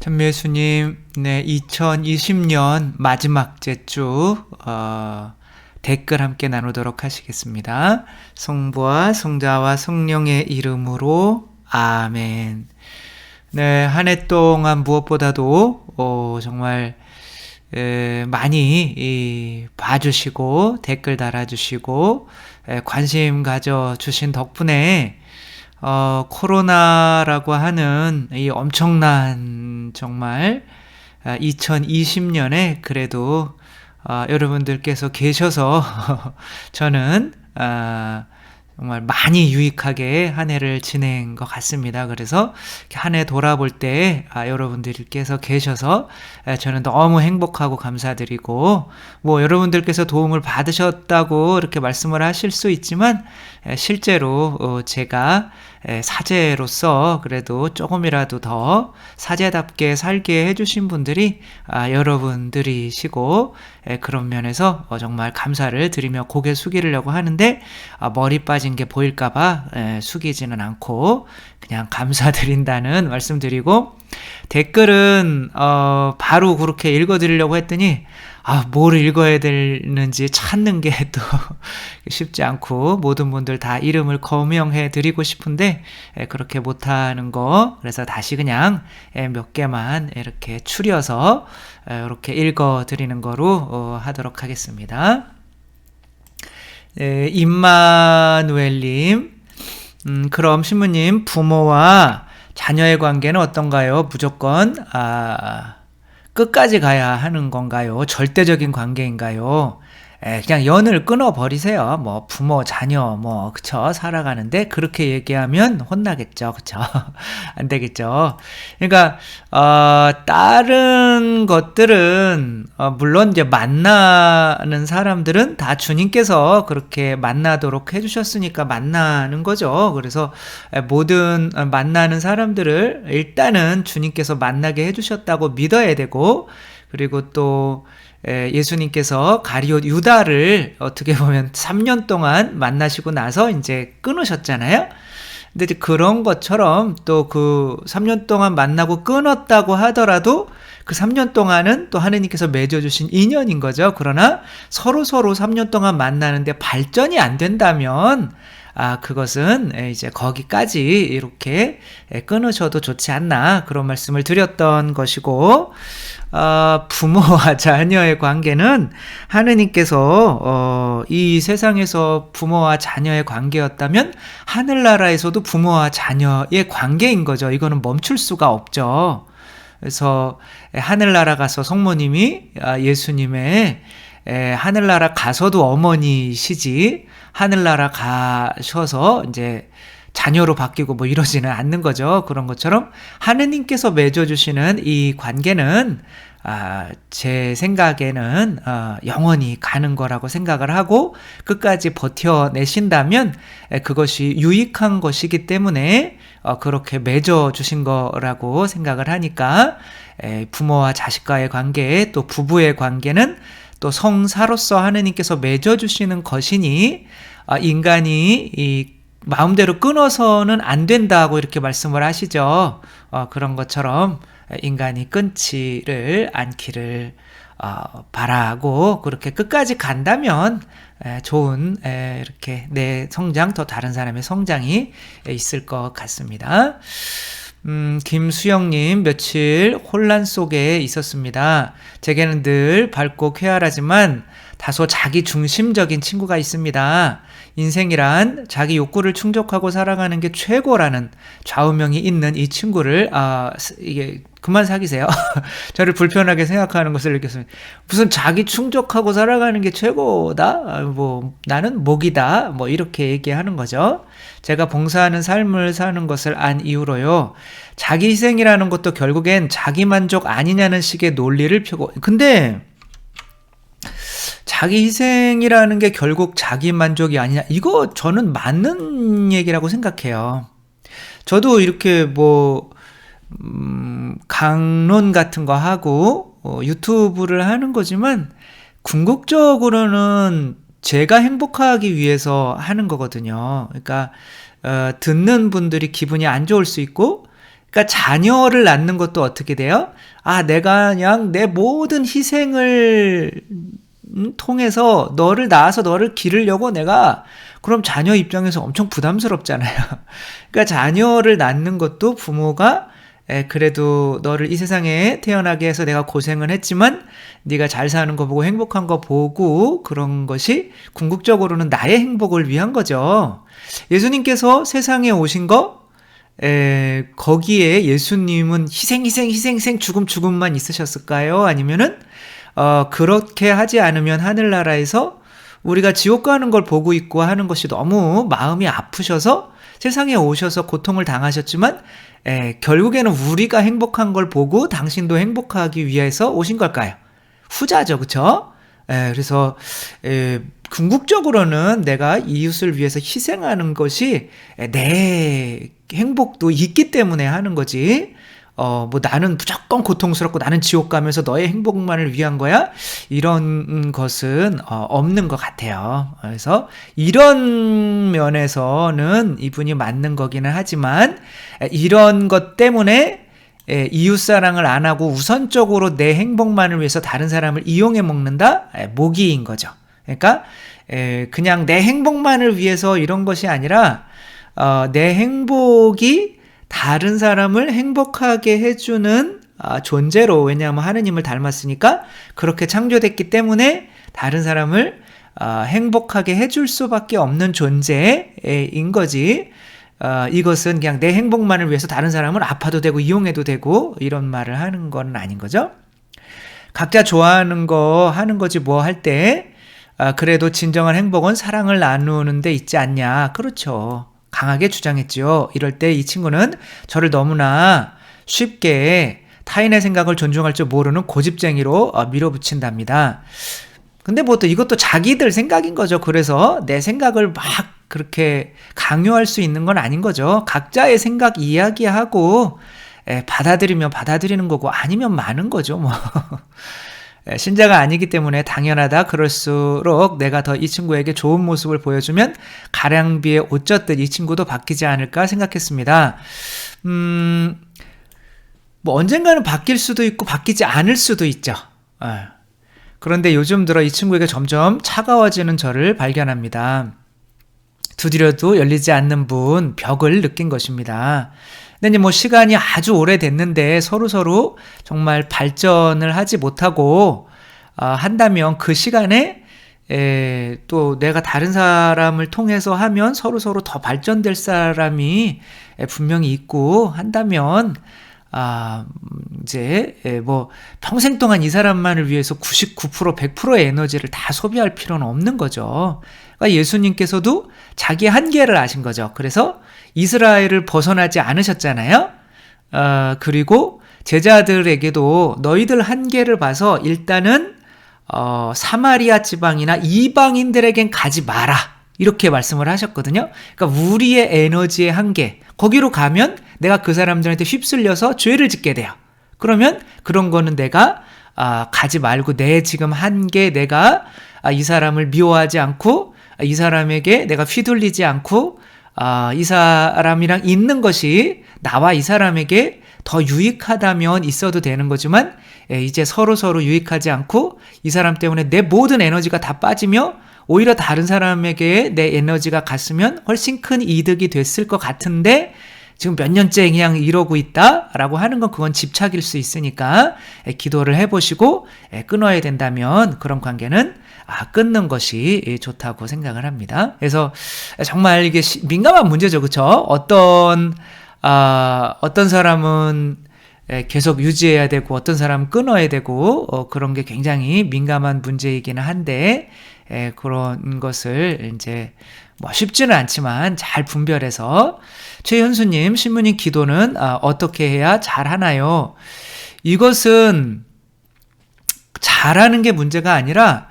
찬미 예수님, 네, 2020년 마지막 주 댓글 함께 나누도록 하시겠습니다. 성부와 성자와 성령의 이름으로 아멘. 네, 한 해 동안 무엇보다도 정말 많이 봐주시고 댓글 달아주시고 관심 가져주신 덕분에 코로나라고 하는 이 엄청난 정말 2020년에 그래도 여러분들께서 계셔서 저는 정말 많이 유익하게 한 해를 지낸 것 같습니다. 그래서 한 해 돌아볼 때 여러분들께서 계셔서 저는 너무 행복하고 감사드리고, 뭐 여러분들께서 도움을 받으셨다고 이렇게 말씀을 하실 수 있지만 실제로 제가 사제로서 그래도 조금이라도 더 사제답게 살게 해주신 분들이 여러분들이시고, 그런 면에서 정말 감사를 드리며 고개 숙이려고 하는데 머리 빠진 게 보일까봐 숙이지는 않고 그냥 감사드린다는 말씀드리고, 댓글은 바로 그렇게 읽어드리려고 했더니 뭘 읽어야 되는지 찾는 게 또 쉽지 않고 모든 분들 다 이름을 거명해 드리고 싶은데 그렇게 못하는 거, 그래서 다시 그냥 몇 개만 이렇게 추려서 이렇게 읽어 드리는 거로 하도록 하겠습니다. 임마누엘님, 그럼 신부님, 부모와 자녀의 관계는 어떤가요? 무조건 끝까지 가야 하는 건가요? 절대적인 관계인가요? 그냥 연을 끊어버리세요. 뭐 부모, 자녀, 그쵸? 살아가는데 그렇게 얘기하면 혼나겠죠, 그쵸? 안 되겠죠. 그러니까 다른 것들은 물론 이제 만나는 사람들은 다 주님께서 그렇게 만나도록 해주셨으니까 만나는 거죠. 그래서 모든 만나는 사람들을 일단은 주님께서 만나게 해주셨다고 믿어야 되고, 그리고 또 예수님께서 가룟 유다를 어떻게 보면 3년 동안 만나시고 나서 이제 끊으셨잖아요. 근데 이제 그런 것처럼 또 그 3년 동안 만나고 끊었다고 하더라도 그 3년 동안은 또 하느님께서 맺어주신 인연인 거죠. 그러나 서로 3년 동안 만나는데 발전이 안 된다면 그것은 이제 거기까지 이렇게 끊으셔도 좋지 않나, 그런 말씀을 드렸던 것이고, 부모와 자녀의 관계는 하느님께서 이 세상에서 부모와 자녀의 관계였다면 하늘나라에서도 부모와 자녀의 관계인 거죠. 이거는 멈출 수가 없죠. 그래서 하늘나라 가서 성모님이 예수님의 하늘나라 가서도 어머니시지, 하늘나라 가셔서 이제 자녀로 바뀌고 뭐 이러지는 않는 거죠. 그런 것처럼 하느님께서 맺어주시는 이 관계는 제 생각에는 영원히 가는 거라고 생각을 하고, 끝까지 버텨내신다면 그것이 유익한 것이기 때문에 그렇게 맺어주신 거라고 생각을 하니까, 부모와 자식과의 관계, 또 부부의 관계는 또 성사로서 하느님께서 맺어주시는 것이니 인간이 이 마음대로 끊어서는 안 된다고 이렇게 말씀을 하시죠. 그런 것처럼 인간이 끊지를 않기를 바라고, 그렇게 끝까지 간다면 좋은 이렇게 내 성장, 더 다른 사람의 성장이 있을 것 같습니다. 김수영님, 며칠 혼란 속에 있었습니다. 제게는 늘 밝고 쾌활하지만 다소 자기 중심적인 친구가 있습니다. 인생이란 자기 욕구를 충족하고 살아가는 게 최고라는 좌우명이 있는 이 친구를 이게 그만 사귀세요. 저를 불편하게 생각하는 것을 느꼈습니다. 무슨 자기 충족하고 살아가는 게 최고다? 뭐 나는 목이다? 뭐 이렇게 얘기하는 거죠. 제가 봉사하는 삶을 사는 것을 안 이후로요, 자기 희생이라는 것도 결국엔 자기 만족 아니냐는 식의 논리를 펴고, 근데 자기 희생이라는 게 결국 자기 만족이 아니냐, 이거 저는 맞는 얘기라고 생각해요. 저도 이렇게 뭐 강론 같은 거 하고 유튜브를 하는 거지만 궁극적으로는 제가 행복하기 위해서 하는 거거든요. 그러니까 듣는 분들이 기분이 안 좋을 수 있고, 그러니까 자녀를 낳는 것도 어떻게 돼요? 아, 내가 그냥 내 모든 희생을 통해서 너를 낳아서 너를 기르려고 내가, 그럼 자녀 입장에서 엄청 부담스럽잖아요. 그러니까 자녀를 낳는 것도 부모가 그래도 너를 이 세상에 태어나게 해서 내가 고생을 했지만 네가 잘 사는 거 보고 행복한 거 보고 그런 것이 궁극적으로는 나의 행복을 위한 거죠. 예수님께서 세상에 오신 거, 거기에 예수님은 희생 죽음만 있으셨을까요? 아니면은 그렇게 하지 않으면 하늘나라에서 우리가 지옥 가는 걸 보고 있고 하는 것이 너무 마음이 아프셔서 세상에 오셔서 고통을 당하셨지만 결국에는 우리가 행복한 걸 보고 당신도 행복하기 위해서 오신 걸까요? 후자죠, 그쵸? 그래서 궁극적으로는 내가 이웃을 위해서 희생하는 것이 내 행복도 있기 때문에 하는 거지. 뭐 나는 무조건 고통스럽고 나는 지옥 가면서 너의 행복만을 위한 거야? 이런 것은 없는 것 같아요. 그래서 이런 면에서는 이분이 맞는 거기는 하지만 이런 것 때문에 이웃사랑을 안 하고 우선적으로 내 행복만을 위해서 다른 사람을 이용해 먹는다? 모기인 거죠. 그러니까 그냥 내 행복만을 위해서 이런 것이 아니라 내 행복이 다른 사람을 행복하게 해주는 존재로, 왜냐하면 하느님을 닮았으니까 그렇게 창조됐기 때문에 다른 사람을 행복하게 해줄 수밖에 없는 존재인 거지. 이것은 그냥 내 행복만을 위해서 다른 사람을 아파도 되고 이용해도 되고 이런 말을 하는 건 아닌 거죠. 각자 좋아하는 거 하는 거지 뭐 할 때 그래도 진정한 행복은 사랑을 나누는 데 있지 않냐. 그렇죠. 강하게 주장했죠. 이럴 때 이 친구는 저를 너무나 쉽게 타인의 생각을 존중할 줄 모르는 고집쟁이로 밀어붙인답니다. 근데 뭐 또 이것도 자기들 생각인 거죠. 그래서 내 생각을 막 그렇게 강요할 수 있는 건 아닌 거죠. 각자의 생각 이야기하고 받아들이면 받아들이는 거고 아니면 많은 거죠. 뭐 신자가 아니기 때문에 당연하다. 그럴수록 내가 더 이 친구에게 좋은 모습을 보여주면 가량비에 옷 젖듯 이 친구도 바뀌지 않을까 생각했습니다. 뭐 언젠가는 바뀔 수도 있고 바뀌지 않을 수도 있죠. 그런데 요즘 들어 이 친구에게 점점 차가워지는 저를 발견합니다. 두드려도 열리지 않는 벽을 느낀 것입니다. 근데 뭐 시간이 아주 오래됐는데 서로 정말 발전을 하지 못하고 한다면 그 시간에 또 내가 다른 사람을 통해서 하면 서로 더 발전될 사람이 분명히 있고 한다면 이제 뭐 평생 동안 이 사람만을 위해서 99% 100%의 에너지를 다 소비할 필요는 없는 거죠. 그러니까 예수님께서도 자기 한계를 아신 거죠. 그래서 이스라엘을 벗어나지 않으셨잖아요. 그리고 제자들에게도 너희들 한계를 봐서 일단은 사마리아 지방이나 이방인들에겐 가지 마라, 이렇게 말씀을 하셨거든요. 그러니까 우리의 에너지의 한계, 거기로 가면 내가 그 사람들한테 휩쓸려서 죄를 짓게 돼요. 그러면 그런 거는 내가 가지 말고 내 지금 한계, 내가 이 사람을 미워하지 않고 이 사람에게 내가 휘둘리지 않고 이 사람이랑 있는 것이 나와 이 사람에게 더 유익하다면 있어도 되는 거지만 이제 서로 유익하지 않고 이 사람 때문에 내 모든 에너지가 다 빠지며 오히려 다른 사람에게 내 에너지가 갔으면 훨씬 큰 이득이 됐을 것 같은데 지금 몇 년째 그냥 이러고 있다라고 하는 건 그건 집착일 수 있으니까 기도를 해보시고 끊어야 된다면 그런 관계는 끊는 것이 좋다고 생각을 합니다. 그래서 정말 이게 민감한 문제죠, 그렇죠? 어떤 사람은 계속 유지해야 되고 어떤 사람은 끊어야 되고 그런 게 굉장히 민감한 문제이기는 한데 그런 것을 이제 뭐 쉽지는 않지만 잘 분별해서 최현수님 신부님 기도는 어떻게 해야 잘하나요? 이것은 잘하는 게 문제가 아니라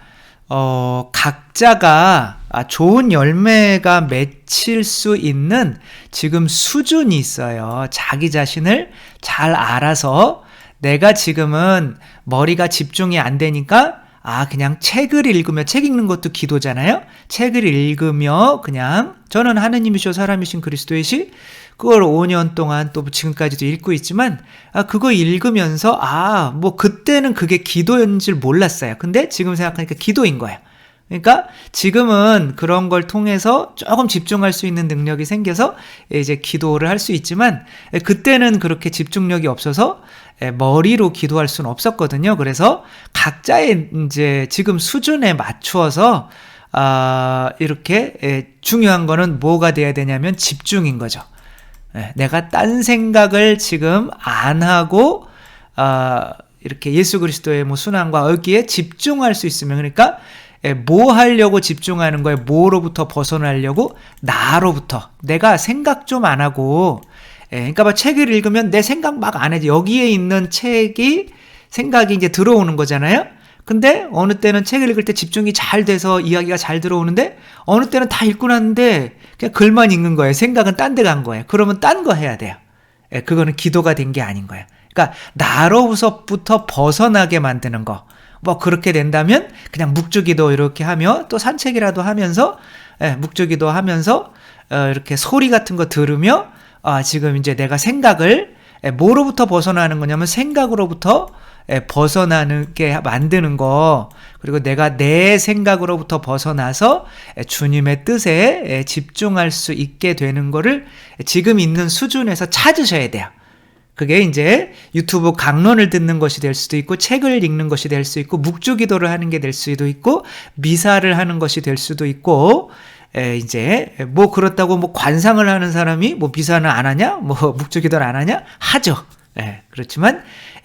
각자가 좋은 열매가 맺힐 수 있는 지금 수준이 있어요. 자기 자신을 잘 알아서 내가 지금은 머리가 집중이 안 되니까 그냥 책을 읽으며, 책 읽는 것도 기도잖아요. 책을 읽으며 그냥 저는 하느님이시오 사람이신 그리스도의 시 그걸 5년 동안 또 지금까지도 읽고 있지만 그거 읽으면서 뭐 그때는 그게 기도인 줄 몰랐어요. 근데 지금 생각하니까 기도인 거예요. 그러니까 지금은 그런 걸 통해서 조금 집중할 수 있는 능력이 생겨서 이제 기도를 할 수 있지만 그때는 그렇게 집중력이 없어서 머리로 기도할 수는 없었거든요. 그래서 각자의 이제 지금 수준에 맞추어서 이렇게 중요한 거는 뭐가 돼야 되냐면 집중인 거죠. 내가 딴 생각을 지금 안 하고 이렇게 예수 그리스도의 순환과 얽기에 집중할 수 있으면, 그러니까 뭐 하려고 집중하는 거예요? 뭐로부터 벗어나려고? 나로부터. 내가 생각 좀 안 하고, 그러니까 책을 읽으면 내 생각 막 안 해. 여기에 있는 생각이 이제 들어오는 거잖아요? 근데 어느 때는 책을 읽을 때 집중이 잘 돼서 이야기가 잘 들어오는데, 어느 때는 다 읽고 났는데 그냥 글만 읽는 거예요. 생각은 딴 데 간 거예요. 그러면 딴 거 해야 돼요. 그거는 기도가 된 게 아닌 거예요. 그러니까 나로부터 벗어나게 만드는 거. 그렇게 된다면 그냥 묵주기도 이렇게 하며 또 산책이라도 하면서 묵주기도 하면서 이렇게 소리 같은 거 들으며 지금 이제 내가 생각을 뭐로부터 벗어나는 거냐면 생각으로부터 벗어나게 만드는 거, 그리고 내가 내 생각으로부터 벗어나서 주님의 뜻에 집중할 수 있게 되는 거를 지금 있는 수준에서 찾으셔야 돼요. 그게 이제 유튜브 강론을 듣는 것이 될 수도 있고, 책을 읽는 것이 될 수 있고, 묵주기도를 하는 게 될 수도 있고, 미사를 하는 것이 될 수도 있고, 이제 그렇다고 관상을 하는 사람이 미사는 안 하냐, 묵주기도를 안 하냐 하죠. 그렇지만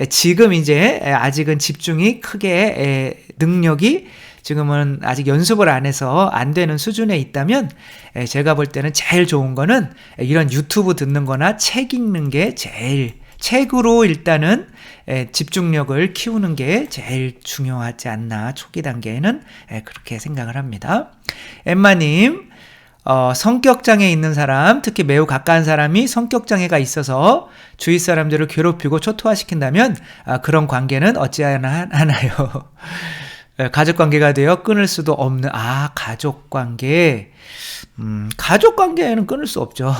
지금 이제 아직은 집중이 크게 능력이 지금은 아직 연습을 안 해서 안 되는 수준에 있다면, 제가 볼 때는 제일 좋은 거는 이런 유튜브 듣는 거나 책 읽는 게 책으로 일단은 집중력을 키우는 게 제일 중요하지 않나, 초기 단계에는 그렇게 생각을 합니다. 엠마님, 성격장애 있는 사람, 특히 매우 가까운 사람이 성격장애가 있어서 주위 사람들을 괴롭히고 초토화시킨다면 그런 관계는 어찌하나요? 가족관계가 되어 끊을 수도 없는, 가족관계. 가족관계는 끊을 수 없죠.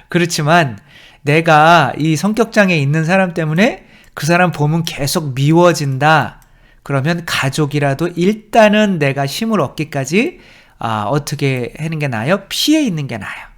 그렇지만 내가 이 성격장애 있는 사람 때문에 그 사람 보면 계속 미워진다. 그러면 가족이라도 일단은 내가 힘을 얻기까지 어떻게 하는 게 나아요? 피해 있는 게 나아요.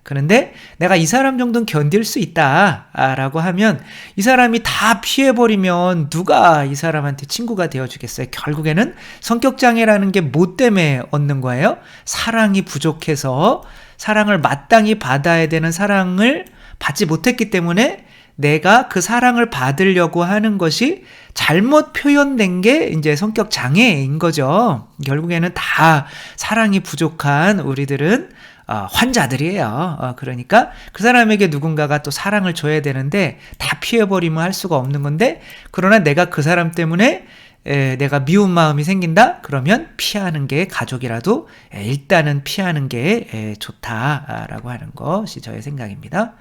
그런데 내가 이 사람 정도는 견딜 수 있다라고 하면, 이 사람이 다 피해버리면 누가 이 사람한테 친구가 되어주겠어요? 결국에는 성격장애라는 게 뭐 때문에 얻는 거예요? 사랑이 부족해서, 사랑을 마땅히 받아야 되는 사랑을 받지 못했기 때문에 내가 그 사랑을 받으려고 하는 것이 잘못 표현된 게 이제 성격 장애인 거죠. 결국에는 다 사랑이 부족한 우리들은 환자들이에요. 그러니까 그 사람에게 누군가가 또 사랑을 줘야 되는데 다 피해버리면 할 수가 없는 건데, 그러나 내가 그 사람 때문에 내가 미운 마음이 생긴다? 그러면 피하는 게, 가족이라도 일단은 피하는 게 좋다라고 하는 것이 저의 생각입니다.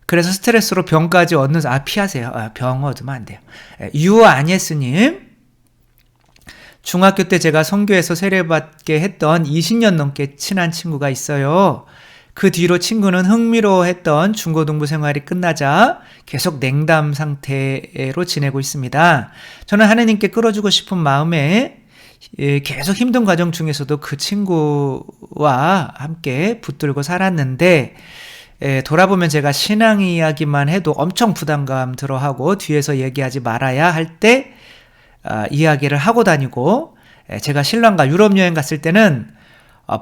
그래서 스트레스로 병까지 얻는, 피하세요. 병 얻으면 안 돼요. 유아니에스님, 중학교 때 제가 선교에서 세례받게 했던 20년 넘게 친한 친구가 있어요. 그 뒤로 친구는 흥미로워했던 중고등부 생활이 끝나자 계속 냉담 상태로 지내고 있습니다. 저는 하나님께 끌어주고 싶은 마음에 계속 힘든 과정 중에서도 그 친구와 함께 붙들고 살았는데, 돌아보면 제가 신앙 이야기만 해도 엄청 부담감 들어하고 뒤에서 얘기하지 말아야 할 때 이야기를 하고 다니고, 제가 신랑과 유럽 여행 갔을 때는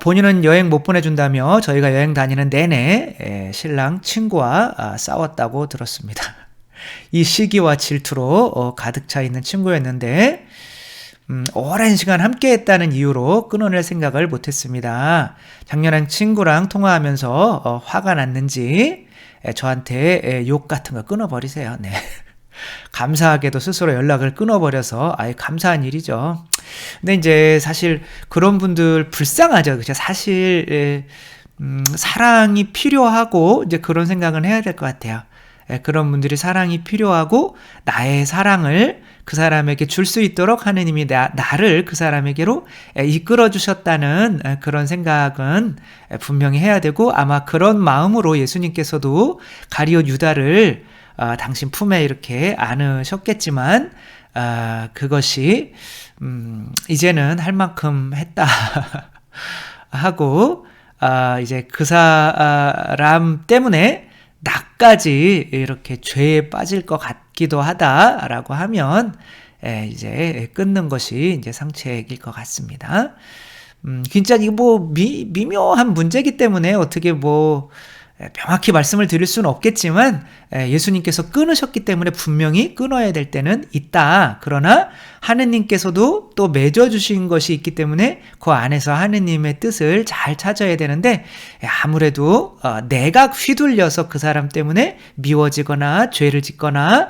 본인은 여행 못 보내준다며 저희가 여행 다니는 내내 신랑 친구와 싸웠다고 들었습니다. 이 시기와 질투로 가득 차 있는 친구였는데, 오랜 시간 함께 했다는 이유로 끊어낼 생각을 못했습니다. 작년에 친구랑 통화하면서 화가 났는지 저한테 욕 같은 거 끊어버리세요. 네. 감사하게도 스스로 연락을 끊어버려서 감사한 일이죠. 근데 이제 사실 그런 분들 불쌍하죠. 그죠? 사실 사랑이 필요하고 이제 그런 생각은 해야 될 것 같아요. 그런 분들이 사랑이 필요하고 나의 사랑을 그 사람에게 줄 수 있도록 하느님이 나를 그 사람에게로 이끌어 주셨다는 그런 생각은 분명히 해야 되고, 아마 그런 마음으로 예수님께서도 가룟 유다를 당신 품에 이렇게 안으셨겠지만, 그것이 이제는 할 만큼 했다 하고, 이제 그 사람 때문에 나까지 이렇게 죄에 빠질 것 같기도 하다라고 하면 이제 끊는 것이 이제 상책일 것 같습니다. 진짜 이거 뭐 미묘한 문제이기 때문에 어떻게 뭐 명확히 말씀을 드릴 수는 없겠지만, 예수님께서 끊으셨기 때문에 분명히 끊어야 될 때는 있다. 그러나 하느님께서도 또 맺어주신 것이 있기 때문에 그 안에서 하느님의 뜻을 잘 찾아야 되는데, 아무래도 내가 휘둘려서 그 사람 때문에 미워지거나 죄를 짓거나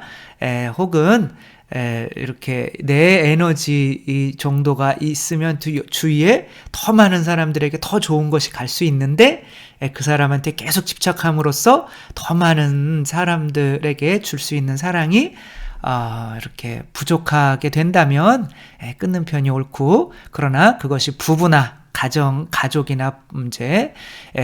혹은 이렇게 내 에너지 정도가 있으면 주위에 더 많은 사람들에게 더 좋은 것이 갈 수 있는데, 그 사람한테 계속 집착함으로써 더 많은 사람들에게 줄 수 있는 사랑이 이렇게 부족하게 된다면 끊는 편이 옳고, 그러나 그것이 부부나 가족이나 문제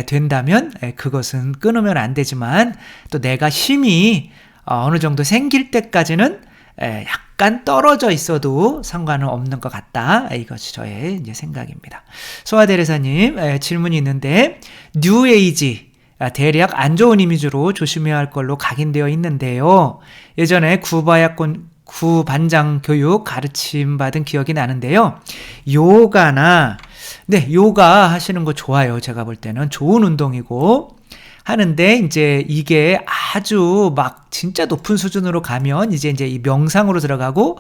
된다면 그것은 끊으면 안 되지만, 또 내가 힘이 어느 정도 생길 때까지는 약간 떨어져 있어도 상관은 없는 것 같다. 이것이 저의 이제 생각입니다. 소아대리사님, 질문이 있는데, 뉴에이지, 대략 안 좋은 이미지로 조심해야 할 걸로 각인되어 있는데요. 예전에 구반장 교육 가르침 받은 기억이 나는데요. 요가 하시는 거 좋아요. 제가 볼 때는 좋은 운동이고, 하는데 이제 이게 아주 막 진짜 높은 수준으로 가면 이제 이 명상으로 들어가고,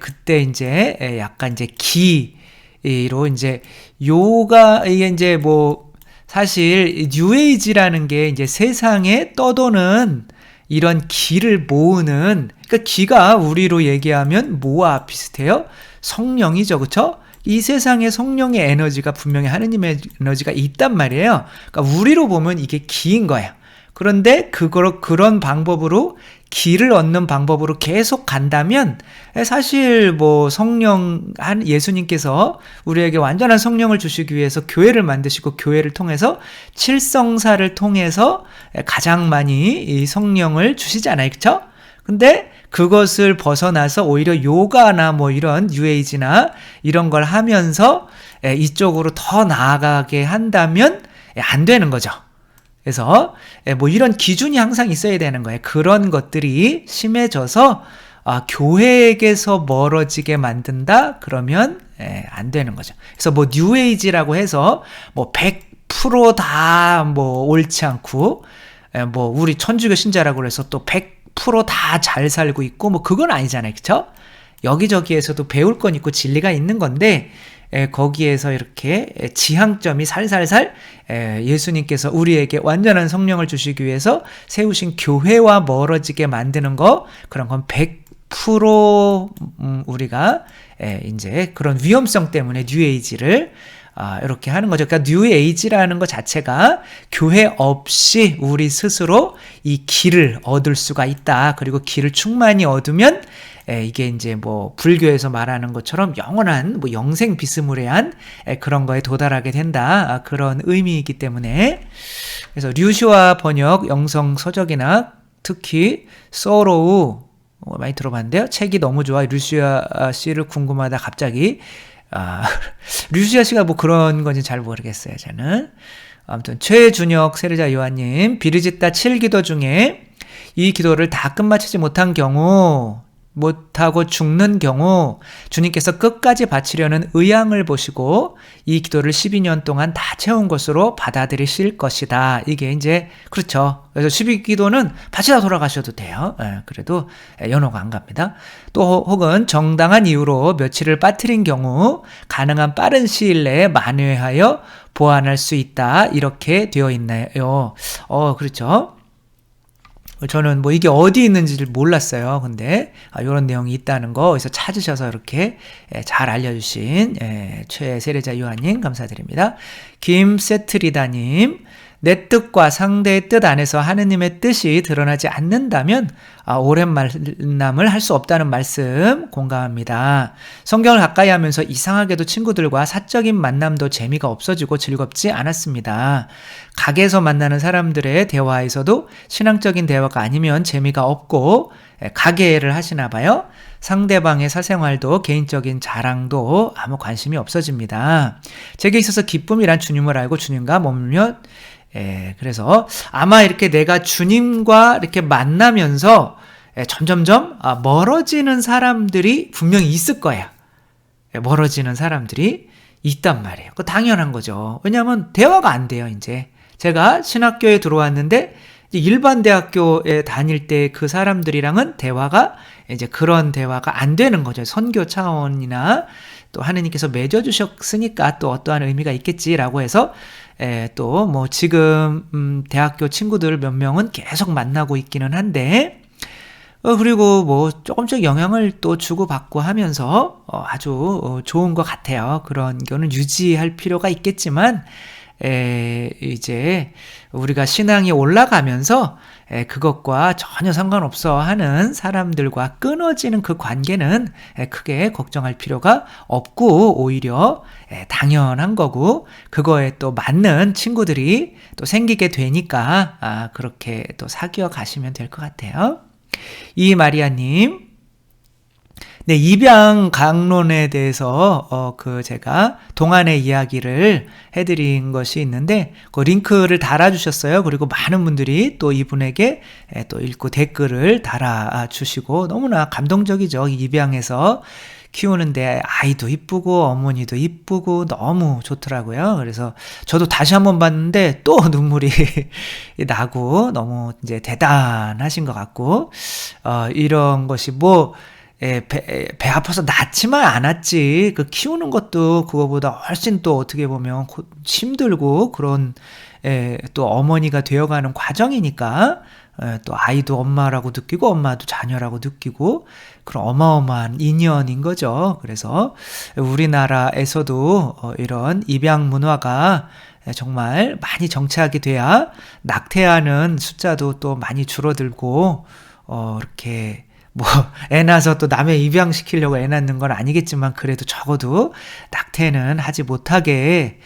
그때 이제 약간 이제 기로 이제 요가, 이게 이제 뭐 사실 뉴에이지라는 게 이제 세상에 떠도는 이런 기를 모으는, 그러니까 기가 우리로 얘기하면 뭐와 비슷해요? 성령이죠, 그렇죠? 이 세상에 성령의 에너지가 분명히 하느님의 에너지가 있단 말이에요. 그러니까 우리로 보면 이게 기인 거예요. 그런데 그런 방법으로, 기를 얻는 방법으로 계속 간다면, 사실 뭐 예수님께서 우리에게 완전한 성령을 주시기 위해서 교회를 만드시고, 교회를 통해서 칠성사를 통해서 가장 많이 이 성령을 주시잖아요, 그렇죠? 근데 그것을 벗어나서 오히려 요가나 뭐 이런 뉴에이지나 이런 걸 하면서 이쪽으로 더 나아가게 한다면 안 되는 거죠. 그래서 뭐 이런 기준이 항상 있어야 되는 거예요. 그런 것들이 심해져서 교회에게서 멀어지게 만든다? 그러면 안 되는 거죠. 그래서 뭐 뉴에이지라고 해서 뭐 100% 다 뭐 옳지 않고, 뭐 우리 천주교 신자라고 해서 또 100% 다 잘 살고 있고, 뭐 그건 아니잖아요, 그렇죠? 여기저기에서도 배울 건 있고 진리가 있는 건데, 거기에서 이렇게 지향점이 살살살 예수님께서 우리에게 완전한 성령을 주시기 위해서 세우신 교회와 멀어지게 만드는 거, 그런 건 100% 우리가 이제 그런 위험성 때문에 뉴에이지를 이렇게 하는 거죠. 그러니까 뉴에이지라는 것 자체가 교회 없이 우리 스스로 이 기를 얻을 수가 있다. 그리고 기를 충만히 얻으면 이게 이제 뭐 불교에서 말하는 것처럼 영원한 뭐 영생 비스무리한 그런 거에 도달하게 된다. 그런 의미이기 때문에, 그래서 류시아 번역 영성 서적이나 특히 소로우 많이 들어봤는데요. 책이 너무 좋아. 류시아 씨를 궁금하다 갑자기. 류시아 씨가 뭐 그런 건지 잘 모르겠어요, 저는. 아무튼 최준혁 세례자 요한님, 비르지타 7기도 중에 이 기도를 다 끝마치지 못하고 죽는 경우 주님께서 끝까지 바치려는 의향을 보시고 이 기도를 12년 동안 다 채운 것으로 받아들이실 것이다. 이게 이제 그렇죠. 그래서 12기도는 바치다 돌아가셔도 돼요. 그래도 연호가 안 갑니다. 또 혹은 정당한 이유로 며칠을 빠뜨린 경우 가능한 빠른 시일 내에 만회하여 보완할 수 있다. 이렇게 되어 있나요? 그렇죠. 저는 뭐 이게 어디 있는지를 몰랐어요. 근데 이런 내용이 있다는 거 어디서 찾으셔서 이렇게 잘 알려주신 최세례자 요한님 감사드립니다. 김세트리다님, 내 뜻과 상대의 뜻 안에서 하느님의 뜻이 드러나지 않는다면 오랜 만남을 할 수 없다는 말씀 공감합니다. 성경을 가까이 하면서 이상하게도 친구들과 사적인 만남도 재미가 없어지고 즐겁지 않았습니다. 가게에서 만나는 사람들의 대화에서도 신앙적인 대화가 아니면 재미가 없고 가게를 하시나 봐요. 상대방의 사생활도 개인적인 자랑도 아무 관심이 없어집니다. 제게 있어서 기쁨이란 주님을 알고 주님과 머물며 그래서 아마 이렇게 내가 주님과 이렇게 만나면서 점점점 멀어지는 사람들이 분명히 있을 거야. 멀어지는 사람들이 있단 말이에요. 그거 당연한 거죠. 왜냐하면 대화가 안 돼요, 이제. 제가 신학교에 들어왔는데 일반 대학교에 다닐 때 그 사람들이랑은 대화가 이제 그런 대화가 안 되는 거죠. 선교 차원이나 또 하느님께서 맺어주셨으니까 또 어떠한 의미가 있겠지라고 해서 또 뭐 지금 대학교 친구들 몇 명은 계속 만나고 있기는 한데 그리고 뭐 조금씩 영향을 또 주고받고 하면서 아주 좋은 것 같아요. 그런 거는 유지할 필요가 있겠지만 이제 우리가 신앙이 올라가면서 그것과 전혀 상관없어 하는 사람들과 끊어지는 그 관계는 크게 걱정할 필요가 없고 오히려 당연한 거고 그거에 또 맞는 친구들이 또 생기게 되니까 그렇게 또 사귀어 가시면 될 것 같아요. 이마리아님, 네, 입양 강론에 대해서 제가 동안의 이야기를 해드린 것이 있는데 그 링크를 달아주셨어요. 그리고 많은 분들이 또 이분에게 또 읽고 댓글을 달아주시고 너무나 감동적이죠. 입양해서 키우는데 아이도 이쁘고 어머니도 이쁘고 너무 좋더라고요. 그래서 저도 다시 한번 봤는데 또 눈물이 나고 너무 이제 대단하신 것 같고 이런 것이 뭐 배 아파서 낳지만 않았지. 그 키우는 것도 그거보다 훨씬 또 어떻게 보면 힘들고 그런 또 어머니가 되어가는 과정이니까 또 아이도 엄마라고 느끼고 엄마도 자녀라고 느끼고 그런 어마어마한 인연인 거죠. 그래서 우리나라에서도 이런 입양 문화가 정말 많이 정착이 돼야 낙태하는 숫자도 또 많이 줄어들고 이렇게 뭐 애 낳아서 또 남의 입양시키려고 애 낳는 건 아니겠지만 그래도 적어도 낙태는 하지 못하게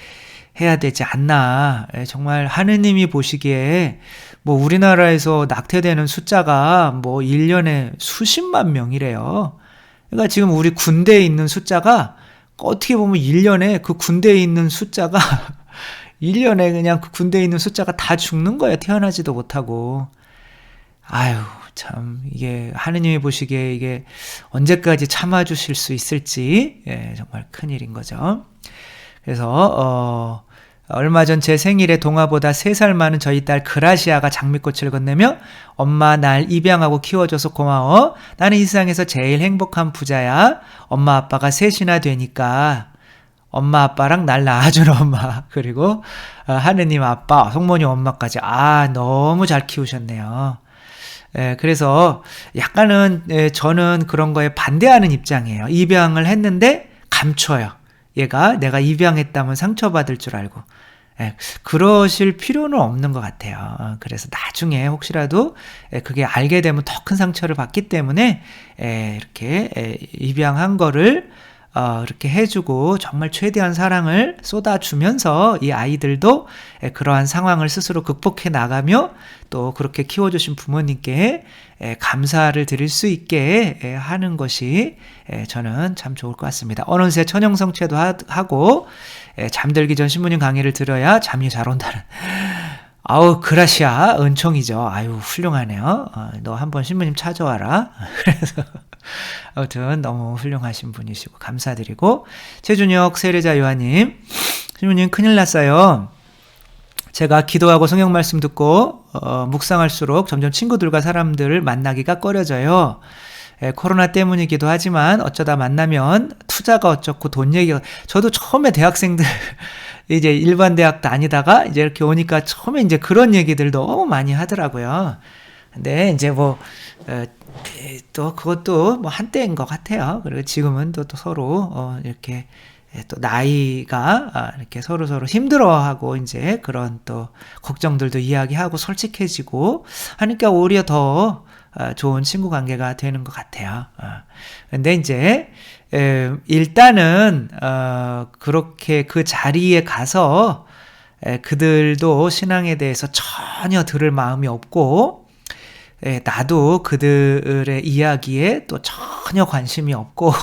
해야 되지 않나. 정말 하느님이 보시기에 뭐 우리나라에서 낙태되는 숫자가 뭐 1년에 수십만 명이래요. 그러니까 지금 우리 군대에 있는 숫자가 어떻게 보면 1년에 그 군대에 있는 숫자가 1년에 그냥 그 군대에 있는 숫자가 다 죽는 거예요. 태어나지도 못하고. 아유, 참 이게 하느님이 보시기에 이게 언제까지 참아주실 수 있을지 정말 큰일인 거죠. 그래서 얼마 전 제 생일에 동아보다 3살 많은 저희 딸 그라시아가 장미꽃을 건네며 엄마 날 입양하고 키워줘서 고마워. 나는 이 세상에서 제일 행복한 부자야. 엄마 아빠가 셋이나 되니까 엄마 아빠랑 날 낳아준 엄마 그리고 하느님 아빠 성모님 엄마까지 너무 잘 키우셨네요. 그래서 약간은 저는 그런 거에 반대하는 입장이에요. 입양을 했는데 감춰요. 얘가 내가 입양했다면 상처받을 줄 알고. 그러실 필요는 없는 것 같아요. 그래서 나중에 혹시라도 그게 알게 되면 더 큰 상처를 받기 때문에 이렇게 입양한 거를 이렇게 해주고 정말 최대한 사랑을 쏟아주면서 이 아이들도 그러한 상황을 스스로 극복해 나가며 또 그렇게 키워주신 부모님께 감사를 드릴 수 있게 하는 것이 저는 참 좋을 것 같습니다. 어느새 천연성체도 하고 잠들기 전 신부님 강의를 들어야 잠이 잘 온다는 그라시아 은총이죠. 훌륭하네요. 너 한번 신부님 찾아와라. 그래서 아무튼 너무 훌륭하신 분이시고 감사드리고 최준혁 세례자 요한님, 신부님 큰일 났어요. 제가 기도하고 성경 말씀 듣고 묵상할수록 점점 친구들과 사람들을 만나기가 꺼려져요. 코로나 때문이기도 하지만 어쩌다 만나면 투자가 어쩌고 돈 얘기가 저도 처음에 대학생들 이제 일반 대학 다니다가 이제 이렇게 오니까 처음에 이제 그런 얘기들 너무 많이 하더라고요. 근데 이제 뭐 또 그것도 뭐 한때인 것 같아요. 그리고 지금은 또 서로 이렇게 또 나이가 이렇게 서로 힘들어하고 이제 그런 또 걱정들도 이야기하고 솔직해지고 하니까 오히려 더 좋은 친구 관계가 되는 것 같아요. 근데 이제 일단은 그렇게 그 자리에 가서 그들도 신앙에 대해서 전혀 들을 마음이 없고 나도 그들의 이야기에 또 전혀 관심이 없고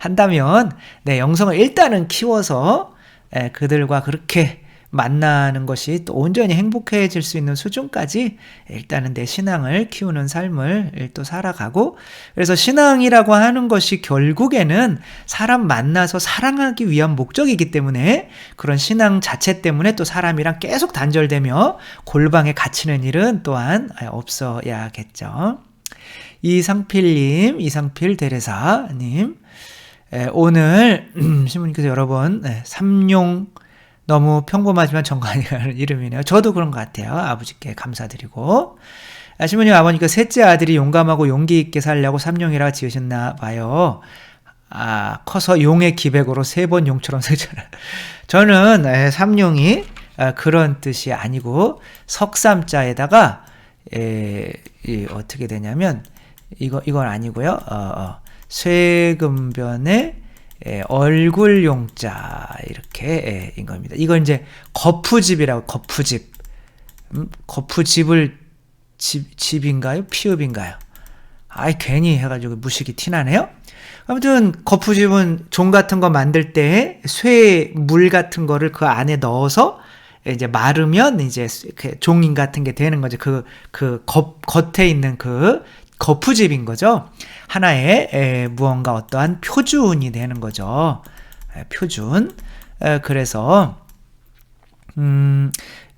한다면 내 영성을 일단은 키워서 그들과 그렇게 만나는 것이 또 온전히 행복해질 수 있는 수준까지 일단은 내 신앙을 키우는 삶을 또 살아가고, 그래서 신앙이라고 하는 것이 결국에는 사람 만나서 사랑하기 위한 목적이기 때문에 그런 신앙 자체 때문에 또 사람이랑 계속 단절되며 골방에 갇히는 일은 또한 없어야겠죠. 이상필 대레사님, 오늘 신부님께서 여러 번 삼룡 너무 평범하지만 정관이라는 이름이네요. 저도 그런 것 같아요. 아버지께 감사드리고. 신부님 아버니까 셋째 아들이 용감하고 용기 있게 살려고 삼룡이라 지으셨나 봐요. 커서 용의 기백으로 3번 용처럼 살잖아요. 저는 삼룡이 그런 뜻이 아니고 석삼자에다가 어떻게 되냐면 이건 아니고요. 쇠금변에 얼굴 용자 이렇게 인 겁니다. 이건 이제 거푸집이라고. 거푸집을 집인가요? 피읍인가요? 괜히 해가지고 무식이 티나네요. 아무튼 거푸집은 종 같은 거 만들 때 쇠 물 같은 거를 그 안에 넣어서 이제 마르면 이제 종인 같은 게 되는 거죠. 겉에 있는 그 거푸집인 거죠. 하나의 무언가 어떠한 표준이 되는 거죠. 표준. 그래서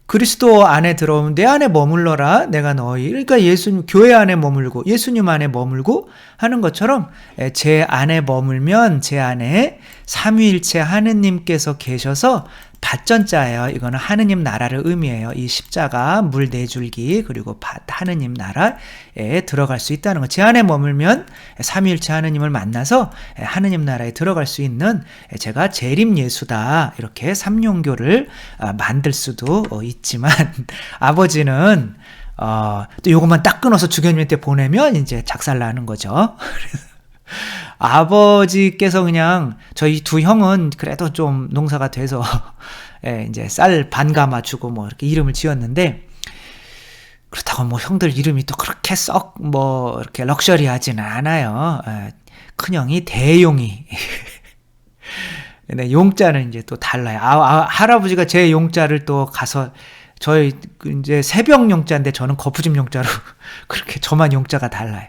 그리스도 안에 들어오면 내 안에 머물러라 내가 너희, 그러니까 예수님 교회 안에 머물고 예수님 안에 머물고 하는 것처럼 제 안에 머물면 제 안에 삼위일체 하느님께서 계셔서 밭전자예요. 이거는 하느님 나라를 의미해요. 이 십자가 물 4줄기 그리고 하느님 나라에 들어갈 수 있다는 거. 제 안에 머물면 삼위일체 하느님을 만나서 하느님 나라에 들어갈 수 있는 제가 재림 예수다 이렇게 삼룡교를 만들 수도 있지만 아버지는 또 요것만 딱 끊어서 주교님한테 보내면 이제 작살나는 거죠. 아버지께서 그냥 저희 두 형은 그래도 좀 농사가 돼서 이제 쌀 반가마 주고 뭐 이렇게 이름을 지었는데, 그렇다고 뭐 형들 이름이 또 그렇게 썩 뭐 이렇게 럭셔리하지는 않아요. 큰형이 대용이. 근데 용자는 이제 또 달라요. 할아버지가 제 용자를 또 가서 저희 이제 새벽 용자인데 저는 거푸집 용자로 그렇게 저만 용자가 달라요.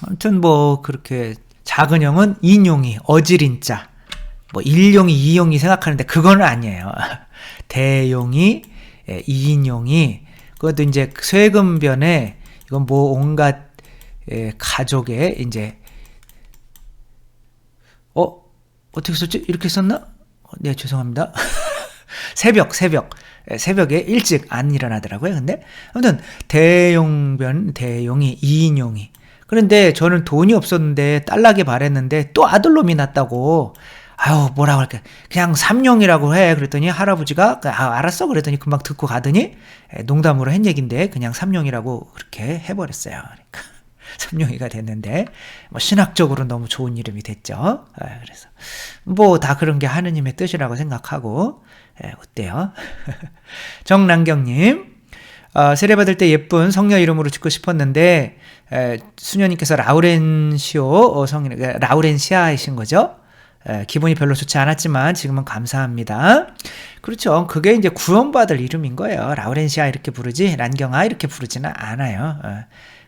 아무튼 뭐 그렇게 작은 형은 인용이 어지린자, 뭐 일용이 이용이 생각하는데 그건 아니에요. 대용이 이인용이, 그것도 이제 쇠금변에 이건 뭐 온갖 가족의 이제 어떻게 썼지? 이렇게 썼나? 네, 죄송합니다. 새벽에 일찍 안 일어나더라고요. 근데 아무튼 대용이 이인용이. 그런데 저는 돈이 없었는데 딸나게 바랬는데 또 아들놈이 났다고. 뭐라고 할까, 그냥 삼룡이라고 해. 그랬더니 할아버지가 알았어 그랬더니 금방 듣고 가더니 농담으로 한 얘긴데 그냥 삼룡이라고 그렇게 해버렸어요. 그러니까 삼룡이가 됐는데 뭐 신학적으로 너무 좋은 이름이 됐죠. 그래서 뭐 다 그런 게 하느님의 뜻이라고 생각하고. 어때요? 정남경님, 세례받을 때 예쁜 성녀 이름으로 짓고 싶었는데 수녀님께서 라우렌시오 성인, 라우렌시아이신 거죠. 기분이 별로 좋지 않았지만 지금은 감사합니다. 그렇죠. 그게 이제 구원받을 이름인 거예요. 라우렌시아 이렇게 부르지 란경아 이렇게 부르지는 않아요.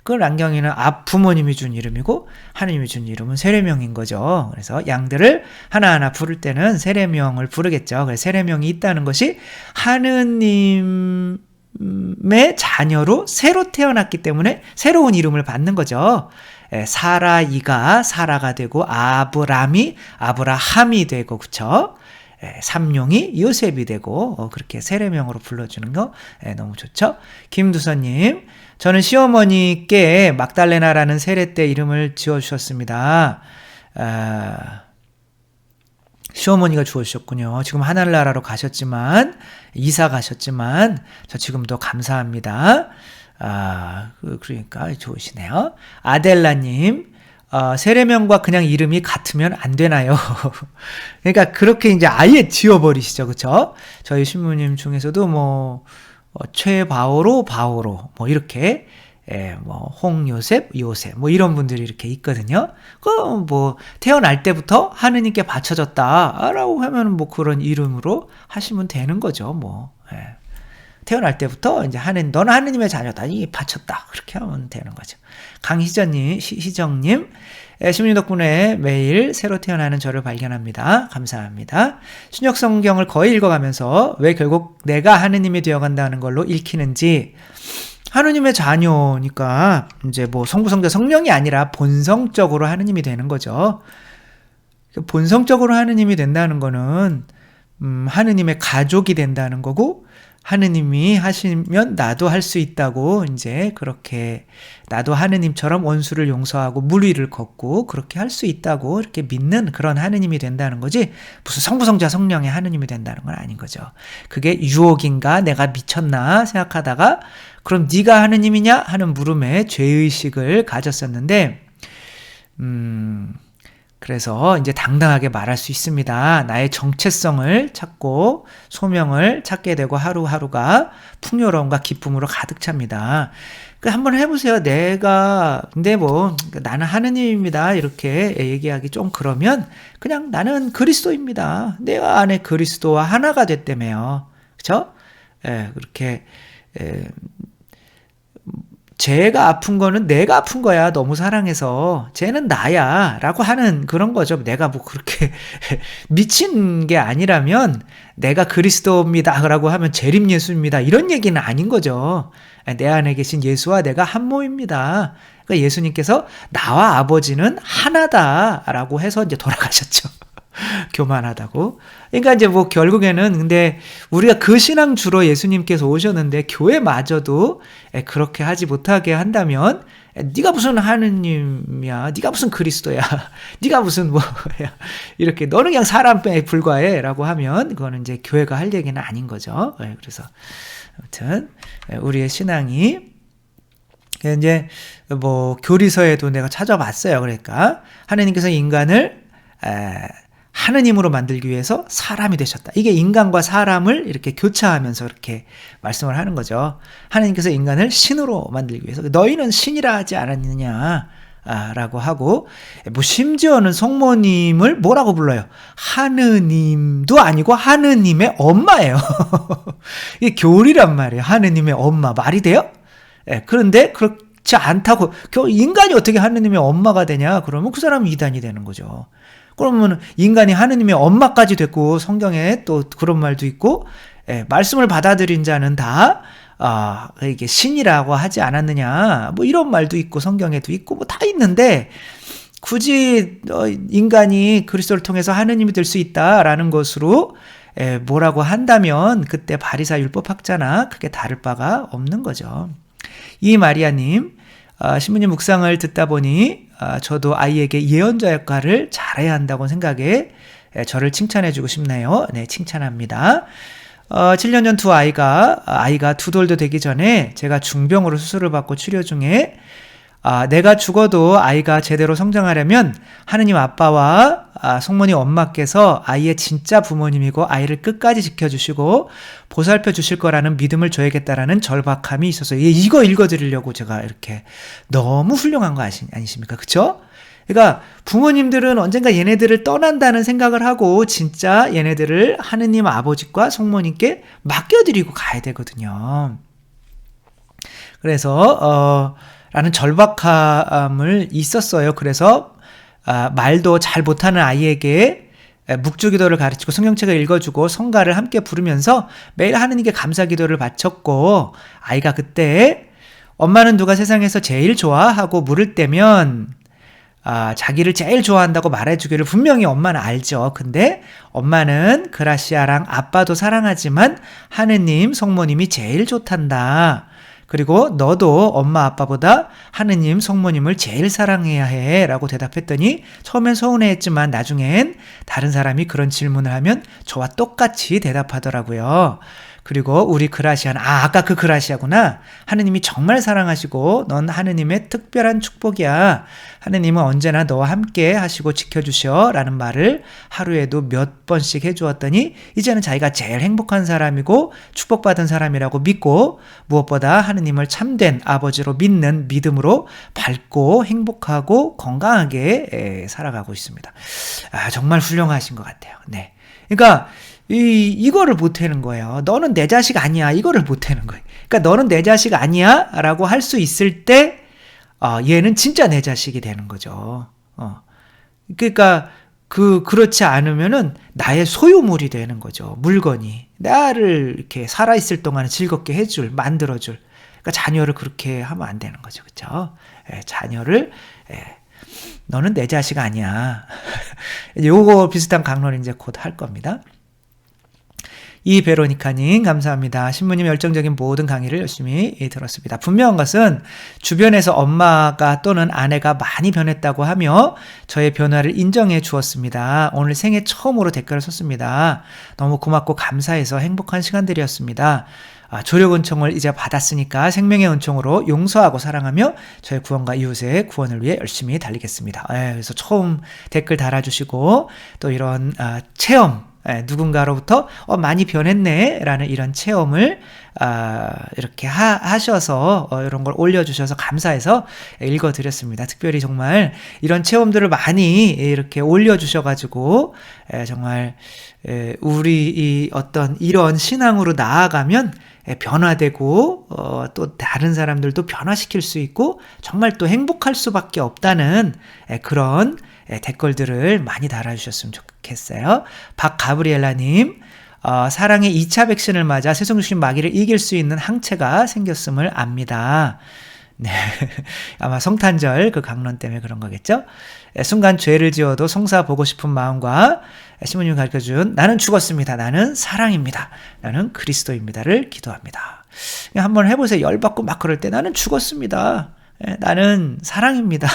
그 란경이는 부모님이 준 이름이고 하느님이 준 이름은 세례명인 거죠. 그래서 양들을 하나하나 부를 때는 세례명을 부르겠죠. 그래서 세례명이 있다는 것이 하느님의 자녀로 새로 태어났기 때문에 새로운 이름을 받는 거죠. 사라이가 사라가 되고 아브람이 아브라함이 되고, 그쵸? 삼룡이 요셉이 되고 그렇게 세례명으로 불러주는 거 너무 좋죠. 김두선님, 저는 시어머니께 막달레나라는 세례 때 이름을 지어주셨습니다. 시어머니가 주어주셨군요. 지금 하늘나라로 가셨지만, 이사 가셨지만, 저 지금도 감사합니다. 그러니까 좋으시네요. 아델라님, 세례명과 그냥 이름이 같으면 안 되나요? 그러니까 그렇게 이제 아예 지워버리시죠. 그쵸? 저희 신부님 중에서도 최바오로, 바오로, 이렇게, 홍요셉, 요셉, 이런 분들이 이렇게 있거든요. 태어날 때부터 하느님께 바쳐졌다라고 하면 그런 이름으로 하시면 되는 거죠. 태어날 때부터 이제 너는 하느님의 자녀다. 바쳤다. 그렇게 하면 되는 거죠. 희정님, 신부님 덕분에 매일 새로 태어나는 저를 발견합니다. 감사합니다. 신약 성경을 거의 읽어가면서 왜 결국 내가 하느님이 되어간다는 걸로 읽히는지, 하느님의 자녀니까 이제 성부, 성자, 성령이 아니라 본성적으로 하느님이 되는 거죠. 본성적으로 하느님이 된다는 거는 하느님의 가족이 된다는 거고, 하느님이 하시면 나도 할 수 있다고, 이제 그렇게 나도 하느님처럼 원수를 용서하고 물 위를 걷고 그렇게 할 수 있다고 이렇게 믿는 그런 하느님이 된다는 거지, 무슨 성부, 성자, 성령의 하느님이 된다는 건 아닌 거죠. 그게 유혹인가, 내가 미쳤나 생각하다가 그럼 네가 하느님이냐 하는 물음에 죄의식을 가졌었는데, 그래서 이제 당당하게 말할 수 있습니다. 나의 정체성을 찾고 소명을 찾게 되고 하루하루가 풍요로움과 기쁨으로 가득 찹니다. 한번 해보세요. 근데 나는 하느님입니다. 이렇게 얘기하기 좀 그러면 그냥 나는 그리스도입니다. 내가 안에 그리스도와 하나가 됐다며요. 그쵸? 그렇게, 쟤가 아픈 거는 내가 아픈 거야. 너무 사랑해서. 쟤는 나야. 라고 하는 그런 거죠. 내가 그렇게 미친 게 아니라면 내가 그리스도입니다. 라고 하면 재림 예수입니다. 이런 얘기는 아닌 거죠. 내 안에 계신 예수와 내가 한 몸입니다. 그러니까 예수님께서 나와 아버지는 하나다. 라고 해서 이제 돌아가셨죠. 교만하다고. 그러니까 이제 결국에는 근데 우리가 그 신앙주로 예수님께서 오셨는데 교회마저도 그렇게 하지 못하게 한다면, 네가 무슨 하느님이야, 네가 무슨 그리스도야, 네가 무슨 이렇게 너는 그냥 사람에 불과해라고 하면 그거는 이제 교회가 할 얘기는 아닌 거죠. 그래서 아무튼 우리의 신앙이 이제 교리서에도 내가 찾아봤어요. 그러니까 하느님께서 인간을 하느님으로 만들기 위해서 사람이 되셨다. 이게 인간과 사람을 이렇게 교차하면서 이렇게 말씀을 하는 거죠. 하느님께서 인간을 신으로 만들기 위해서 너희는 신이라 하지 않았느냐 라고 하고, 심지어는 성모님을 뭐라고 불러요? 하느님도 아니고 하느님의 엄마예요. 이게 교리란 말이에요. 하느님의 엄마. 말이 돼요? 그런데 그렇지 않다고, 인간이 어떻게 하느님의 엄마가 되냐? 그러면 그 사람은 이단이 되는 거죠. 그러면 인간이 하느님의 엄마까지 됐고, 성경에 또 그런 말도 있고, 말씀을 받아들인 자는 다 이게 신이라고 하지 않았느냐, 이런 말도 있고 성경에도 있고 다 있는데, 굳이 인간이 그리스도를 통해서 하느님이 될 수 있다라는 것으로 뭐라고 한다면 그때 바리사 율법학자나 크게 다를 바가 없는 거죠. 이 마리아님, 신부님 묵상을 듣다 보니 저도 아이에게 예언자 역할을 잘해야 한다고 생각해 저를 칭찬해주고 싶네요. 네, 칭찬합니다. 7년 전 두 아이가 두 돌도 되기 전에 제가 중병으로 수술을 받고 치료 중에, 내가 죽어도 아이가 제대로 성장하려면 하느님 아빠와 성모님 엄마께서 아이의 진짜 부모님이고 아이를 끝까지 지켜주시고 보살펴 주실 거라는 믿음을 줘야겠다라는 절박함이 있어서 이거 읽어드리려고 제가 이렇게, 너무 훌륭한 거 아니십니까? 그쵸? 그러니까 부모님들은 언젠가 얘네들을 떠난다는 생각을 하고 진짜 얘네들을 하느님 아버지과 성모님께 맡겨드리고 가야 되거든요. 그래서 라는 절박함을 있었어요. 그래서 말도 잘 못하는 아이에게 묵주기도를 가르치고 성경책을 읽어주고 성가를 함께 부르면서 매일 하느님께 감사기도를 바쳤고, 아이가 그때 엄마는 누가 세상에서 제일 좋아하고 물을 때면 자기를 제일 좋아한다고 말해주기를 분명히 엄마는 알죠. 근데 엄마는 그라시아랑 아빠도 사랑하지만 하느님, 성모님이 제일 좋단다. 그리고 너도 엄마 아빠보다 하느님 성모님을 제일 사랑해야 해 라고 대답했더니 처음엔 서운해했지만 나중엔 다른 사람이 그런 질문을 하면 저와 똑같이 대답하더라고요. 그리고 우리 그라시아는 아까 그 그라시아구나. 하느님이 정말 사랑하시고 넌 하느님의 특별한 축복이야. 하느님은 언제나 너와 함께 하시고 지켜주셔 라는 말을 하루에도 몇 번씩 해주었더니 이제는 자기가 제일 행복한 사람이고 축복받은 사람이라고 믿고 무엇보다 하느님을 참된 아버지로 믿는 믿음으로 밝고 행복하고 건강하게 살아가고 있습니다. 정말 훌륭하신 것 같아요. 네. 그러니까 이거를 못하는 거예요. 너는 내 자식 아니야. 이거를 못하는 거예요. 그러니까 너는 내 자식 아니야 라고 할 수 있을 때 얘는 진짜 내 자식이 되는 거죠. 그러니까 그렇지 않으면은 나의 소유물이 되는 거죠. 물건이 나를 이렇게 살아있을 동안에 즐겁게 만들어줄. 그러니까 자녀를 그렇게 하면 안 되는 거죠. 그렇죠? 자녀를 너는 내 자식 아니야. 요거 비슷한 강론을 이제 곧 할 겁니다. 베로니카님 감사합니다. 신부님 열정적인 모든 강의를 열심히 들었습니다. 분명한 것은 주변에서 엄마가 또는 아내가 많이 변했다고 하며 저의 변화를 인정해 주었습니다. 오늘 생애 처음으로 댓글을 썼습니다. 너무 고맙고 감사해서 행복한 시간들이었습니다. 조력 은총을 이제 받았으니까 생명의 은총으로 용서하고 사랑하며 저의 구원과 이웃의 구원을 위해 열심히 달리겠습니다. 그래서 처음 댓글 달아주시고 또 이런 체험 누군가로부터 많이 변했네 라는 이런 체험을 이렇게 하셔서 이런 걸 올려주셔서 감사해서 읽어드렸습니다. 특별히 정말 이런 체험들을 많이 이렇게 올려주셔가지고 정말 우리 이 어떤 이런 신앙으로 나아가면 변화되고 또 다른 사람들도 변화시킬 수 있고 정말 또 행복할 수밖에 없다는 그런 댓글들을 많이 달아주셨으면 좋겠어요. 박가브리엘라님 사랑의 2차 백신을 맞아 세속육신 마귀를 이길 수 있는 항체가 생겼음을 압니다. 네, 아마 성탄절 그 강론 때문에 그런 거겠죠. 순간 죄를 지어도 성사 보고 싶은 마음과 신부님이 가르쳐준 나는 죽었습니다. 나는 사랑입니다. 나는 그리스도입니다를 기도합니다. 그냥 한번 해보세요. 열받고 막 그럴 때 나는 죽었습니다. 나는 사랑입니다.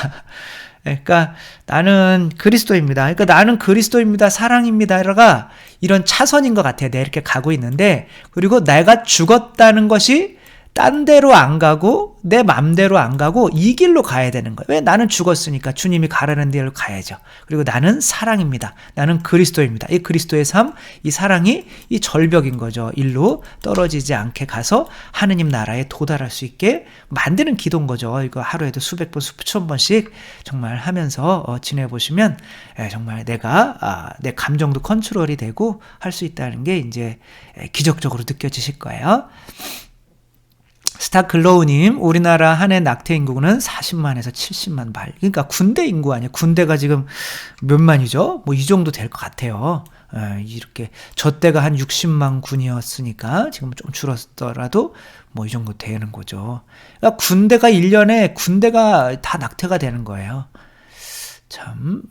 그러니까 나는 그리스도입니다. 그러니까 나는 그리스도입니다. 사랑입니다가 이런 차선인 것 같아요. 내가 이렇게 가고 있는데 그리고 내가 죽었다는 것이 딴 데로 안 가고 내 맘대로 안 가고 이 길로 가야 되는 거예요. 왜? 나는 죽었으니까 주님이 가라는 데로 가야죠. 그리고 나는 사랑입니다. 나는 그리스도입니다. 이 그리스도의 삶, 이 사랑이 이 절벽인 거죠. 일로 떨어지지 않게 가서 하느님 나라에 도달할 수 있게 만드는 기도인 거죠. 이거 하루에도 수백 번, 수천 번씩 정말 하면서 지내보시면 정말 내가 내 감정도 컨트롤이 되고 할 수 있다는 게 이제 기적적으로 느껴지실 거예요. 스타클로우님, 우리나라 한 해 낙태 인구는 40만에서 70만 발. 그러니까 군대 인구 아니에요. 군대가 지금 몇만이죠? 뭐 이 정도 될 것 같아요. 이렇게 저 때가 한 60만 군이었으니까 지금 좀 줄었더라도 뭐 이 정도 되는 거죠. 그러니까 군대가 1년에 군대가 다 낙태가 되는 거예요. 참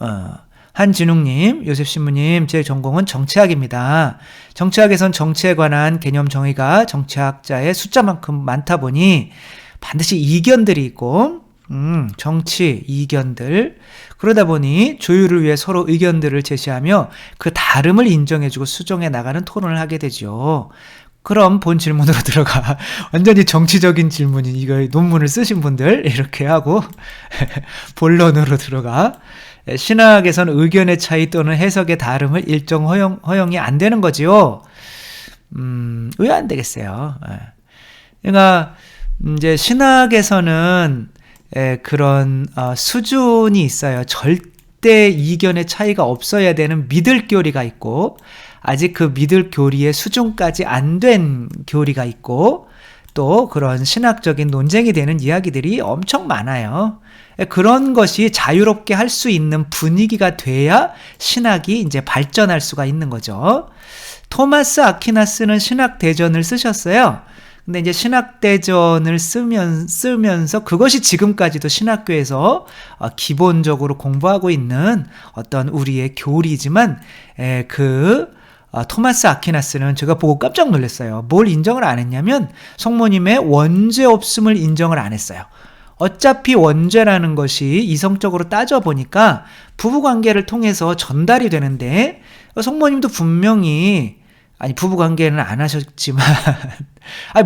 한진웅님, 요셉 신부님, 제 전공은 정치학입니다. 정치학에선 정치에 관한 개념 정의가 정치학자의 숫자만큼 많다 보니 반드시 이견들이 있고 정치 이견들 그러다 보니 조율을 위해 서로 의견들을 제시하며 그 다름을 인정해주고 수정해 나가는 토론을 하게 되죠. 그럼 본 질문으로 들어가. 완전히 정치적인 질문인 이거 논문을 쓰신 분들 이렇게 하고 본론으로 들어가. 신학에선 의견의 차이 또는 해석의 다름을 일정 허용이 안 되는 거지요. 왜 안 되겠어요? 그러니까 이제 신학에서는 그런 수준이 있어요. 절대 이견의 차이가 없어야 되는 믿을 교리가 있고 아직 그 믿을 교리의 수준까지 안 된 교리가 있고 또 그런 신학적인 논쟁이 되는 이야기들이 엄청 많아요. 그런 것이 자유롭게 할 수 있는 분위기가 돼야 신학이 이제 발전할 수가 있는 거죠. 토마스 아퀴나스는 신학대전을 쓰셨어요. 근데 이제 신학대전을 쓰면서 그것이 지금까지도 신학교에서 기본적으로 공부하고 있는 어떤 우리의 교리지만 토마스 아퀴나스는 제가 보고 깜짝 놀랐어요. 뭘 인정을 안 했냐면 성모님의 원죄 없음을 인정을 안 했어요. 어차피 원죄라는 것이 이성적으로 따져보니까 부부관계를 통해서 전달이 되는데 성모님도 분명히 부부관계는 안 하셨지만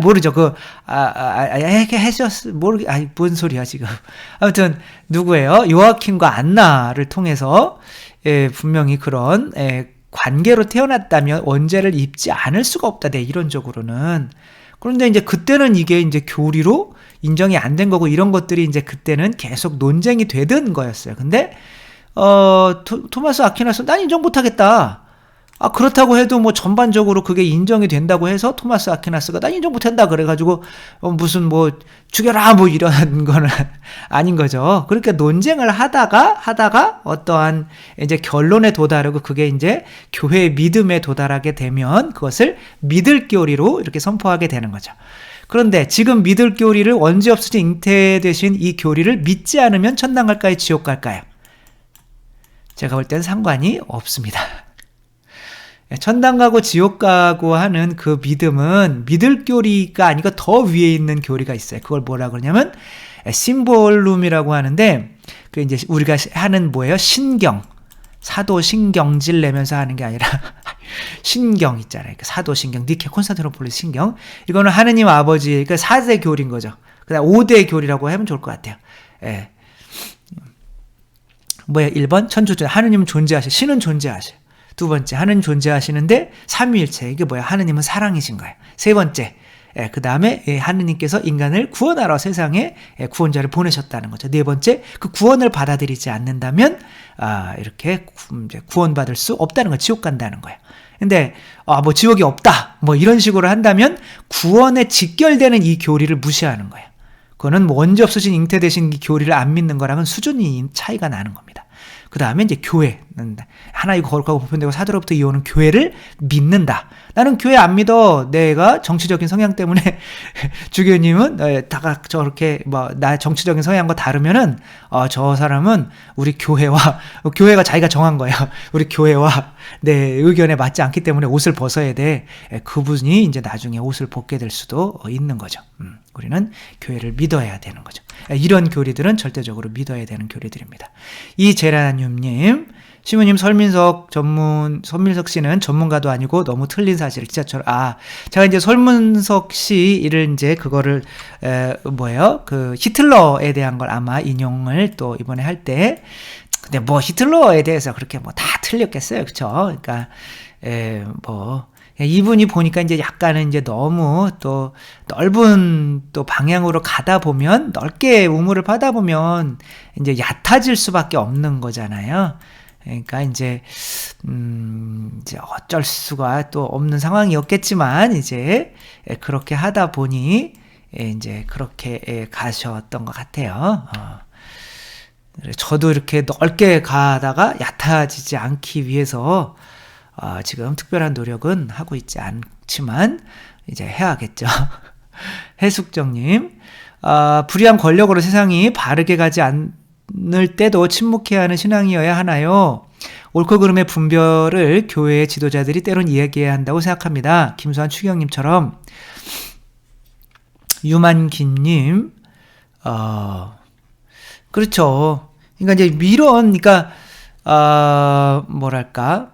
모르죠. 뭔 소리야 지금. 아무튼 누구예요? 요아킨과 안나를 통해서 분명히 그런 관계로 태어났다면 원죄를 입지 않을 수가 없다. 네, 이론적으로는. 그런데 이제 그때는 이게 이제 교리로 인정이 안 된 거고 이런 것들이 이제 그때는 계속 논쟁이 되던 거였어요. 근데 토마스 아퀴나스 난 인정 못 하겠다. 그렇다고 해도 뭐 전반적으로 그게 인정이 된다고 해서 토마스 아퀴나스가 난 인정 못 한다 그래가지고 무슨 뭐 죽여라 뭐 이런 거는 아닌 거죠. 그러니까 논쟁을 하다가 어떠한 이제 결론에 도달하고 그게 이제 교회의 믿음에 도달하게 되면 그것을 믿을 교리로 이렇게 선포하게 되는 거죠. 그런데 지금 믿을 교리를 원죄 없으신 잉태되신 이 교리를 믿지 않으면 천당 갈까요? 지옥 갈까요? 제가 볼 땐 상관이 없습니다. 천당 가고 지옥 가고 하는 그 믿음은 믿을 교리가 아니고 더 위에 있는 교리가 있어요. 그걸 뭐라 그러냐면 심볼룸이라고 하는데 그 이제 우리가 하는 뭐예요? 신경. 사도신경질 내면서 하는 게 아니라 신경 있잖아요. 사도신경, 니케 콘스탄티노폴리스 신경. 이거는 하느님 아버지의 4대 교리인 거죠. 그다음 5대 교리라고 하면 좋을 것 같아요. 예. 1번 천주교 하느님은 존재하셔. 신은 존재하셔. 두 번째, 하느님 존재하시는데 삼위일체. 이게 하느님은 사랑이신 거예요. 세 번째, 그 다음에 하느님께서 인간을 구원하러 세상에 구원자를 보내셨다는 거죠. 네 번째, 그 구원을 받아들이지 않는다면 이렇게 구원받을 수 없다는 거, 지옥 간다는 거예요. 근데 뭐 지옥이 없다, 뭐 이런 식으로 한다면 구원에 직결되는 이 교리를 무시하는 거예요. 그거는 원죄 없으신 잉태되신 이 교리를 안 믿는 거랑은 수준이 차이가 나는 겁니다. 그 다음에 이제 교회. 하나이고 거룩하고 보편되고 사도로부터 이어오는 교회를 믿는다. 나는 교회 안 믿어. 내가 정치적인 성향 때문에 주교님은 다 저렇게 나 정치적인 성향과 다르면은 저 사람은 우리 교회가 자기가 정한 거예요. 우리 교회와 내 의견에 맞지 않기 때문에 옷을 벗어야 돼. 그분이 이제 나중에 옷을 벗게 될 수도 있는 거죠. 우리는 교회를 믿어야 되는 거죠. 이런 교리들은 절대적으로 믿어야 되는 교리들입니다. 이제라늄님, 시무님 설민석 씨는 전문가도 아니고 너무 틀린 사실을 제가 이제 설문석 씨를 이제 그거를 그 히틀러에 대한 걸 아마 인용을 또 이번에 할 때, 근데 히틀러에 대해서 그렇게 다 틀렸겠어요, 그렇죠? 그러니까 이분이 보니까 이제 약간은 이제 너무 또 넓은 또 방향으로 가다 보면 넓게 우물을 파다 보면 이제 얕아질 수밖에 없는 거잖아요. 그러니까 이제 어쩔 수가 또 없는 상황이었겠지만 이제 그렇게 하다 보니 이제 그렇게 가셨던 것 같아요. 저도 이렇게 넓게 가다가 얕아지지 않기 위해서 지금 특별한 노력은 하고 있지 않지만 이제 해야겠죠. 해숙정님, 불의한 권력으로 세상이 바르게 가지 않을 때도 침묵해야 하는 신앙이어야 하나요? 옳고 그름의 분별을 교회의 지도자들이 때론 이야기해야 한다고 생각합니다. 김수환 추경님처럼. 유만기님, 그렇죠. 그러니까 이제 그러니까 뭐랄까,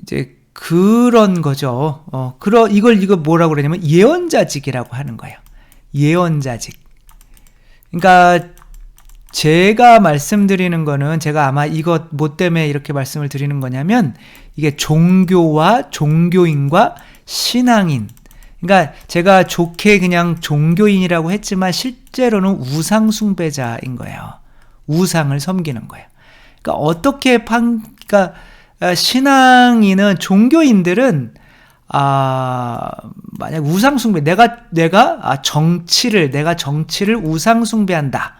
이제 그런 거죠. 이걸 뭐라고 그러냐면 예언자직이라고 하는 거예요. 예언자직. 그러니까 제가 말씀드리는 거는 제가 아마 이것 뭐 때문에 이렇게 말씀을 드리는 거냐면 이게 종교와 종교인과 신앙인. 그러니까 제가 좋게 그냥 종교인이라고 했지만 실제로는 우상 숭배자인 거예요. 우상을 섬기는 거예요. 그러니까 어떻게 그러니까 신앙인은 종교인들은 만약 우상 숭배 내가 정치를 우상 숭배한다.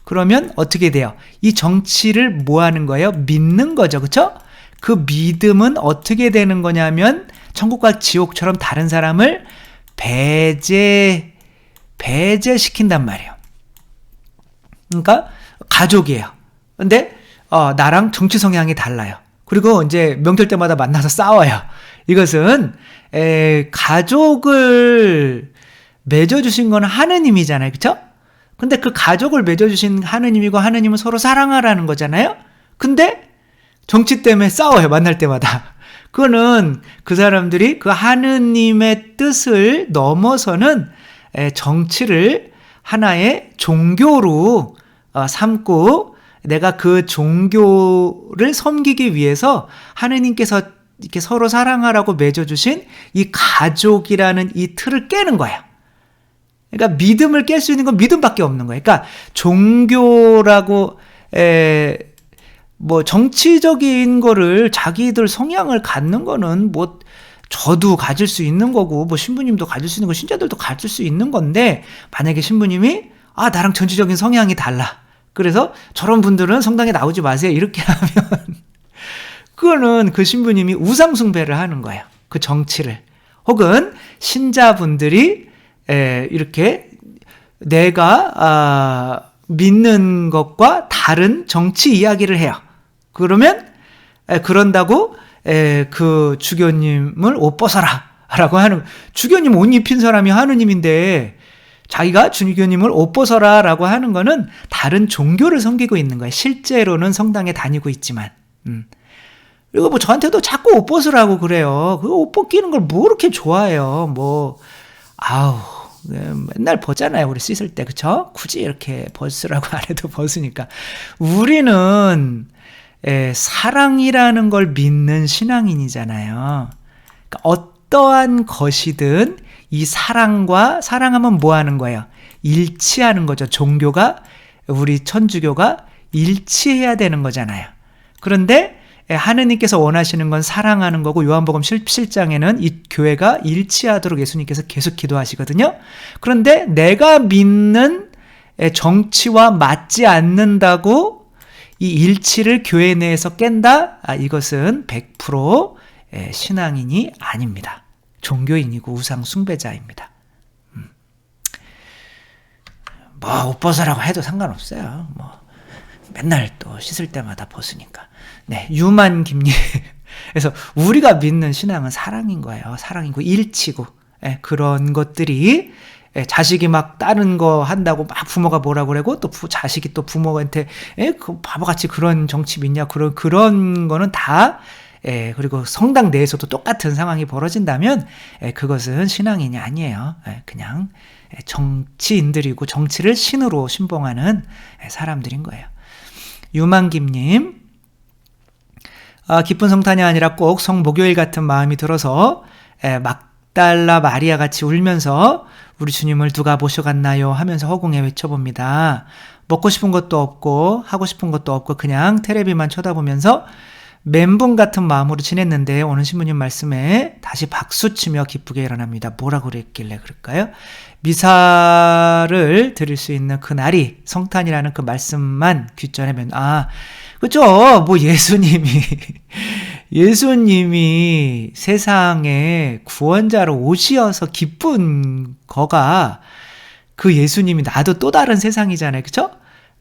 그러면 어떻게 돼요? 이 정치를 뭐 하는 거예요? 믿는 거죠. 그렇죠? 그 믿음은 어떻게 되는 거냐면 천국과 지옥처럼 다른 사람을 배제시킨단 말이에요. 그러니까 가족이에요. 근데 나랑 정치 성향이 달라요. 그리고 이제 명절 때마다 만나서 싸워요. 이것은 가족을 맺어주신 건 하느님이잖아요. 그쵸? 근데 그 가족을 맺어주신 하느님이고 하느님은 서로 사랑하라는 거잖아요. 근데 정치 때문에 싸워요. 만날 때마다. 그거는 그 사람들이 그 하느님의 뜻을 넘어서는 정치를 하나의 종교로 삼고 내가 그 종교를 섬기기 위해서 하느님께서 이렇게 서로 사랑하라고 맺어주신 이 가족이라는 이 틀을 깨는 거예요. 그러니까 믿음을 깰 수 있는 건 믿음밖에 없는 거예요. 그러니까 종교라고 뭐 정치적인 거를 자기들 성향을 갖는 거는 뭐 저도 가질 수 있는 거고 뭐 신부님도 가질 수 있는 거 신자들도 가질 수 있는 건데 만약에 신부님이 나랑 정치적인 성향이 달라. 그래서 저런 분들은 성당에 나오지 마세요. 이렇게 하면 그거는 그 신부님이 우상 숭배를 하는 거예요. 그 정치를. 혹은 신자분들이 이렇게 내가 믿는 것과 다른 정치 이야기를 해요. 그러면 그런다고 그 주교님을 옷 벗어라 라고 하는, 주교님 옷 입힌 사람이 하느님인데 자기가 주교님을 옷 벗어라 라고 하는 거는 다른 종교를 섬기고 있는 거예요. 실제로는 성당에 다니고 있지만. 그리고 뭐 저한테도 자꾸 옷 벗으라고 그래요. 그 옷 벗기는 걸 뭐 이렇게 좋아해요. 뭐 맨날 벗잖아요. 우리 씻을 때. 그쵸? 굳이 이렇게 벗으라고 안 해도 벗으니까. 우리는 사랑이라는 걸 믿는 신앙인이잖아요. 그러니까 어떠한 것이든 이 사랑하면 뭐 하는 거예요? 일치하는 거죠. 종교가, 우리 천주교가 일치해야 되는 거잖아요. 그런데 하느님께서 원하시는 건 사랑하는 거고, 요한복음 17장에는 이 교회가 일치하도록 예수님께서 계속 기도하시거든요. 그런데 내가 믿는 정치와 맞지 않는다고 이 일치를 교회 내에서 깬다? 이것은 100% 신앙인이 아닙니다. 종교인이고 우상 숭배자입니다. 뭐 옷 벗으라고 해도 상관없어요. 뭐 맨날 또 씻을 때마다 벗으니까. 네, 유만김님. 그래서 우리가 믿는 신앙은 사랑인 거예요. 사랑이고 일치고 그런 것들이 자식이 막 다른 거 한다고 막 부모가 뭐라고 그러고 또 자식이 또 부모한테 그 바보같이 그런 정치 믿냐 그런 거는 다 그리고 성당 내에서도 똑같은 상황이 벌어진다면 그것은 신앙인이 아니에요. 그냥 정치인들이고 정치를 신으로 신봉하는 사람들인 거예요. 유만김님, 기쁜 성탄이 아니라 꼭 성목요일 같은 마음이 들어서 막달라 마리아 같이 울면서 우리 주님을 누가 모셔갔나요 하면서 허공에 외쳐봅니다. 먹고 싶은 것도 없고 하고 싶은 것도 없고 그냥 테레비만 쳐다보면서 멘붕 같은 마음으로 지냈는데 오늘 신부님 말씀에 다시 박수치며 기쁘게 일어납니다. 뭐라고 그랬길래 그럴까요? 미사를 드릴 수 있는 그 날이 성탄이라는 그 말씀만 귀전하면 그죠? 뭐 예수님이 세상에 구원자로 오시어서 기쁜 거가 그 예수님이 나도 또 다른 세상이잖아요. 그죠?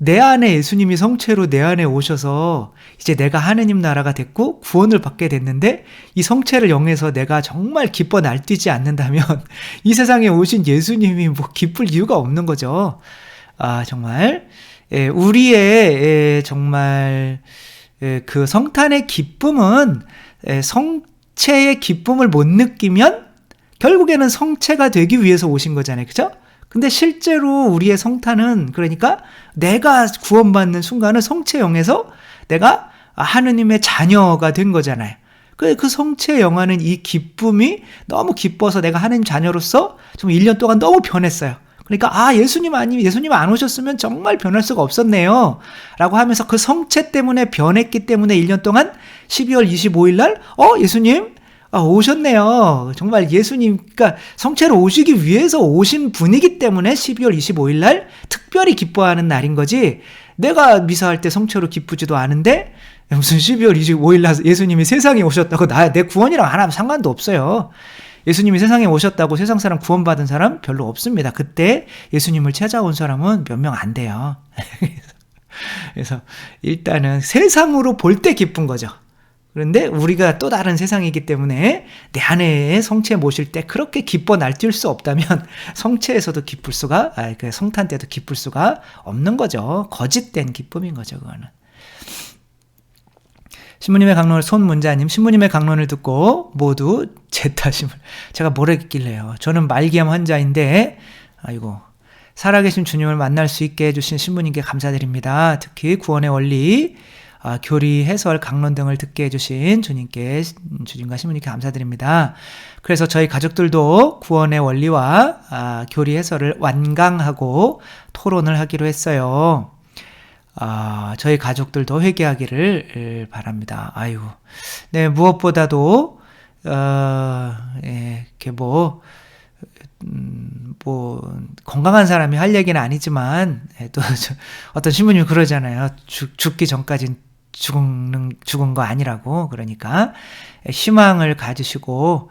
내 안에 예수님이 성체로 내 안에 오셔서 이제 내가 하느님 나라가 됐고 구원을 받게 됐는데 이 성체를 영해서 내가 정말 기뻐 날뛰지 않는다면 이 세상에 오신 예수님이 뭐 기쁠 이유가 없는 거죠. 정말 우리의 정말 그 성탄의 기쁨은 성체의 기쁨을 못 느끼면 결국에는 성체가 되기 위해서 오신 거잖아요. 그죠? 근데 실제로 우리의 성탄은 그러니까 내가 구원받는 순간은 성체 영에서 내가 하느님의 자녀가 된 거잖아요. 그 성체 영하는 이 기쁨이 너무 기뻐서 내가 하느님 자녀로서 좀 1년 동안 너무 변했어요. 그러니까 예수님 안 오셨으면 정말 변할 수가 없었네요 라고 하면서 그 성체 때문에 변했기 때문에 1년 동안 12월 25일 날 예수님 오셨네요. 정말 예수님, 그러니까 성체로 오시기 위해서 오신 분이기 때문에 12월 25일 날 특별히 기뻐하는 날인 거지. 내가 미사할 때 성체로 기쁘지도 않은데 무슨 12월 25일 날 예수님이 세상에 오셨다고 내 구원이랑 하나 상관도 없어요. 예수님이 세상에 오셨다고 세상 사람 구원받은 사람 별로 없습니다. 그때 예수님을 찾아온 사람은 몇 명 안 돼요. 그래서 일단은 세상으로 볼 때 기쁜 거죠. 그런데 우리가 또 다른 세상이기 때문에 내 아내의 성체 모실 때 그렇게 기뻐 날뛸 수 없다면 성체에서도 기쁠 수가, 그 성탄 때도 기쁠 수가 없는 거죠. 거짓된 기쁨인 거죠, 그거는. 신부님의 강론을 손문자님, 신부님의 강론을 듣고 모두 제 탓임을. 제가 뭘 했길래요. 저는 말기암 환자인데, 아이고, 살아계신 주님을 만날 수 있게 해주신 신부님께 감사드립니다. 특히 구원의 원리, 교리, 해설, 강론 등을 듣게 해주신 주님과 신부님께 감사드립니다. 그래서 저희 가족들도 구원의 원리와 교리 해설을 완강하고 토론을 하기로 했어요. 저희 가족들도 회개하기를 바랍니다. 아이고, 네, 무엇보다도, 이렇게 건강한 사람이 할 얘기는 아니지만, 또, 어떤 신부님이 그러잖아요. 죽기 전까진 죽은 거 아니라고. 그러니까, 희망을 가지시고,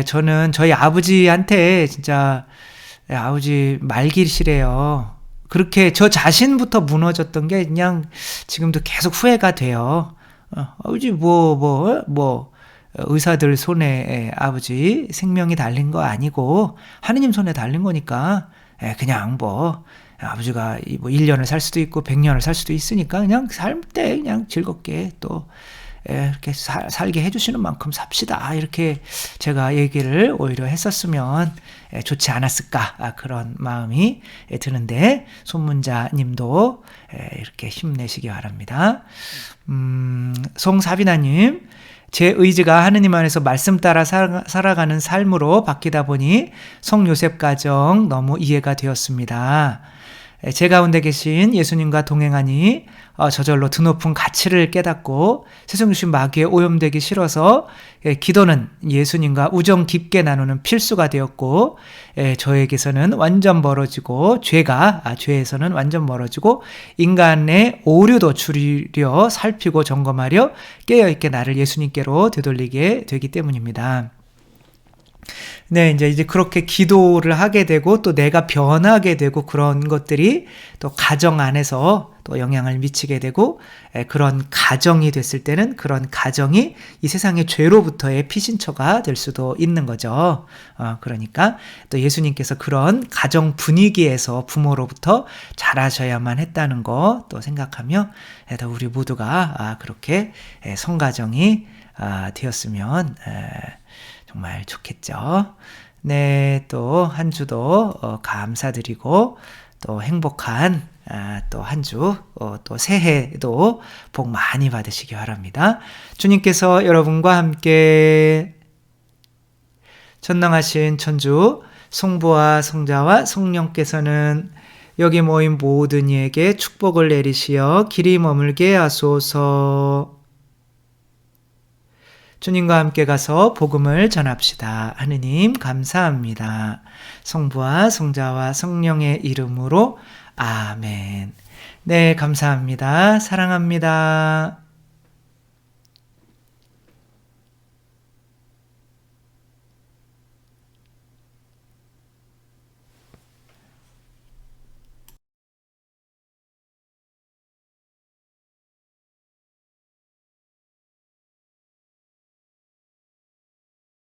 저는 저희 아버지한테 진짜, 아버지 말기시래요. 그렇게 저 자신부터 무너졌던 게 그냥 지금도 계속 후회가 돼요. 아버지 의사들 손에 아버지 생명이 달린 거 아니고 하느님 손에 달린 거니까 그냥 아버지가 1년을 살 수도 있고 100년을 살 수도 있으니까 그냥 살 때 그냥 즐겁게 또 이렇게 살게 해주시는 만큼 삽시다. 이렇게 제가 얘기를 오히려 했었으면 좋지 않았을까. 그런 마음이 드는데, 손문자님도 이렇게 힘내시기 바랍니다. 송사비나님, 제 의지가 하느님 안에서 말씀 따라 살아가는 삶으로 바뀌다 보니 성요셉 가정 너무 이해가 되었습니다. 제 가운데 계신 예수님과 동행하니 저절로 드높은 가치를 깨닫고 세상주신 마귀에 오염되기 싫어서 기도는 예수님과 우정 깊게 나누는 필수가 되었고, 저에게서는 완전 멀어지고 죄에서는 완전 멀어지고 인간의 오류도 줄이려 살피고 점검하려 깨어있게 나를 예수님께로 되돌리게 되기 때문입니다. 네, 이제 그렇게 기도를 하게 되고 또 내가 변하게 되고 그런 것들이 또 가정 안에서 또 영향을 미치게 되고, 그런 가정이 됐을 때는 그런 가정이 이 세상의 죄로부터의 피신처가 될 수도 있는 거죠. 그러니까 또 예수님께서 그런 가정 분위기에서 부모로부터 자라셔야만 했다는 거 또 생각하며 우리 모두가 그렇게 성가정이 되었으면 정말 좋겠죠. 네, 또 한 주도 감사드리고 또 행복한 또 한 주, 또 새해도 복 많이 받으시기 바랍니다. 주님께서 여러분과 함께 전능하신 천주 성부와 성자와 성령께서는 여기 모인 모든 이에게 축복을 내리시어 길이 머물게 하소서. 주님과 함께 가서 복음을 전합시다. 하느님 감사합니다. 성부와 성자와 성령의 이름으로 아멘. 네, 감사합니다. 사랑합니다.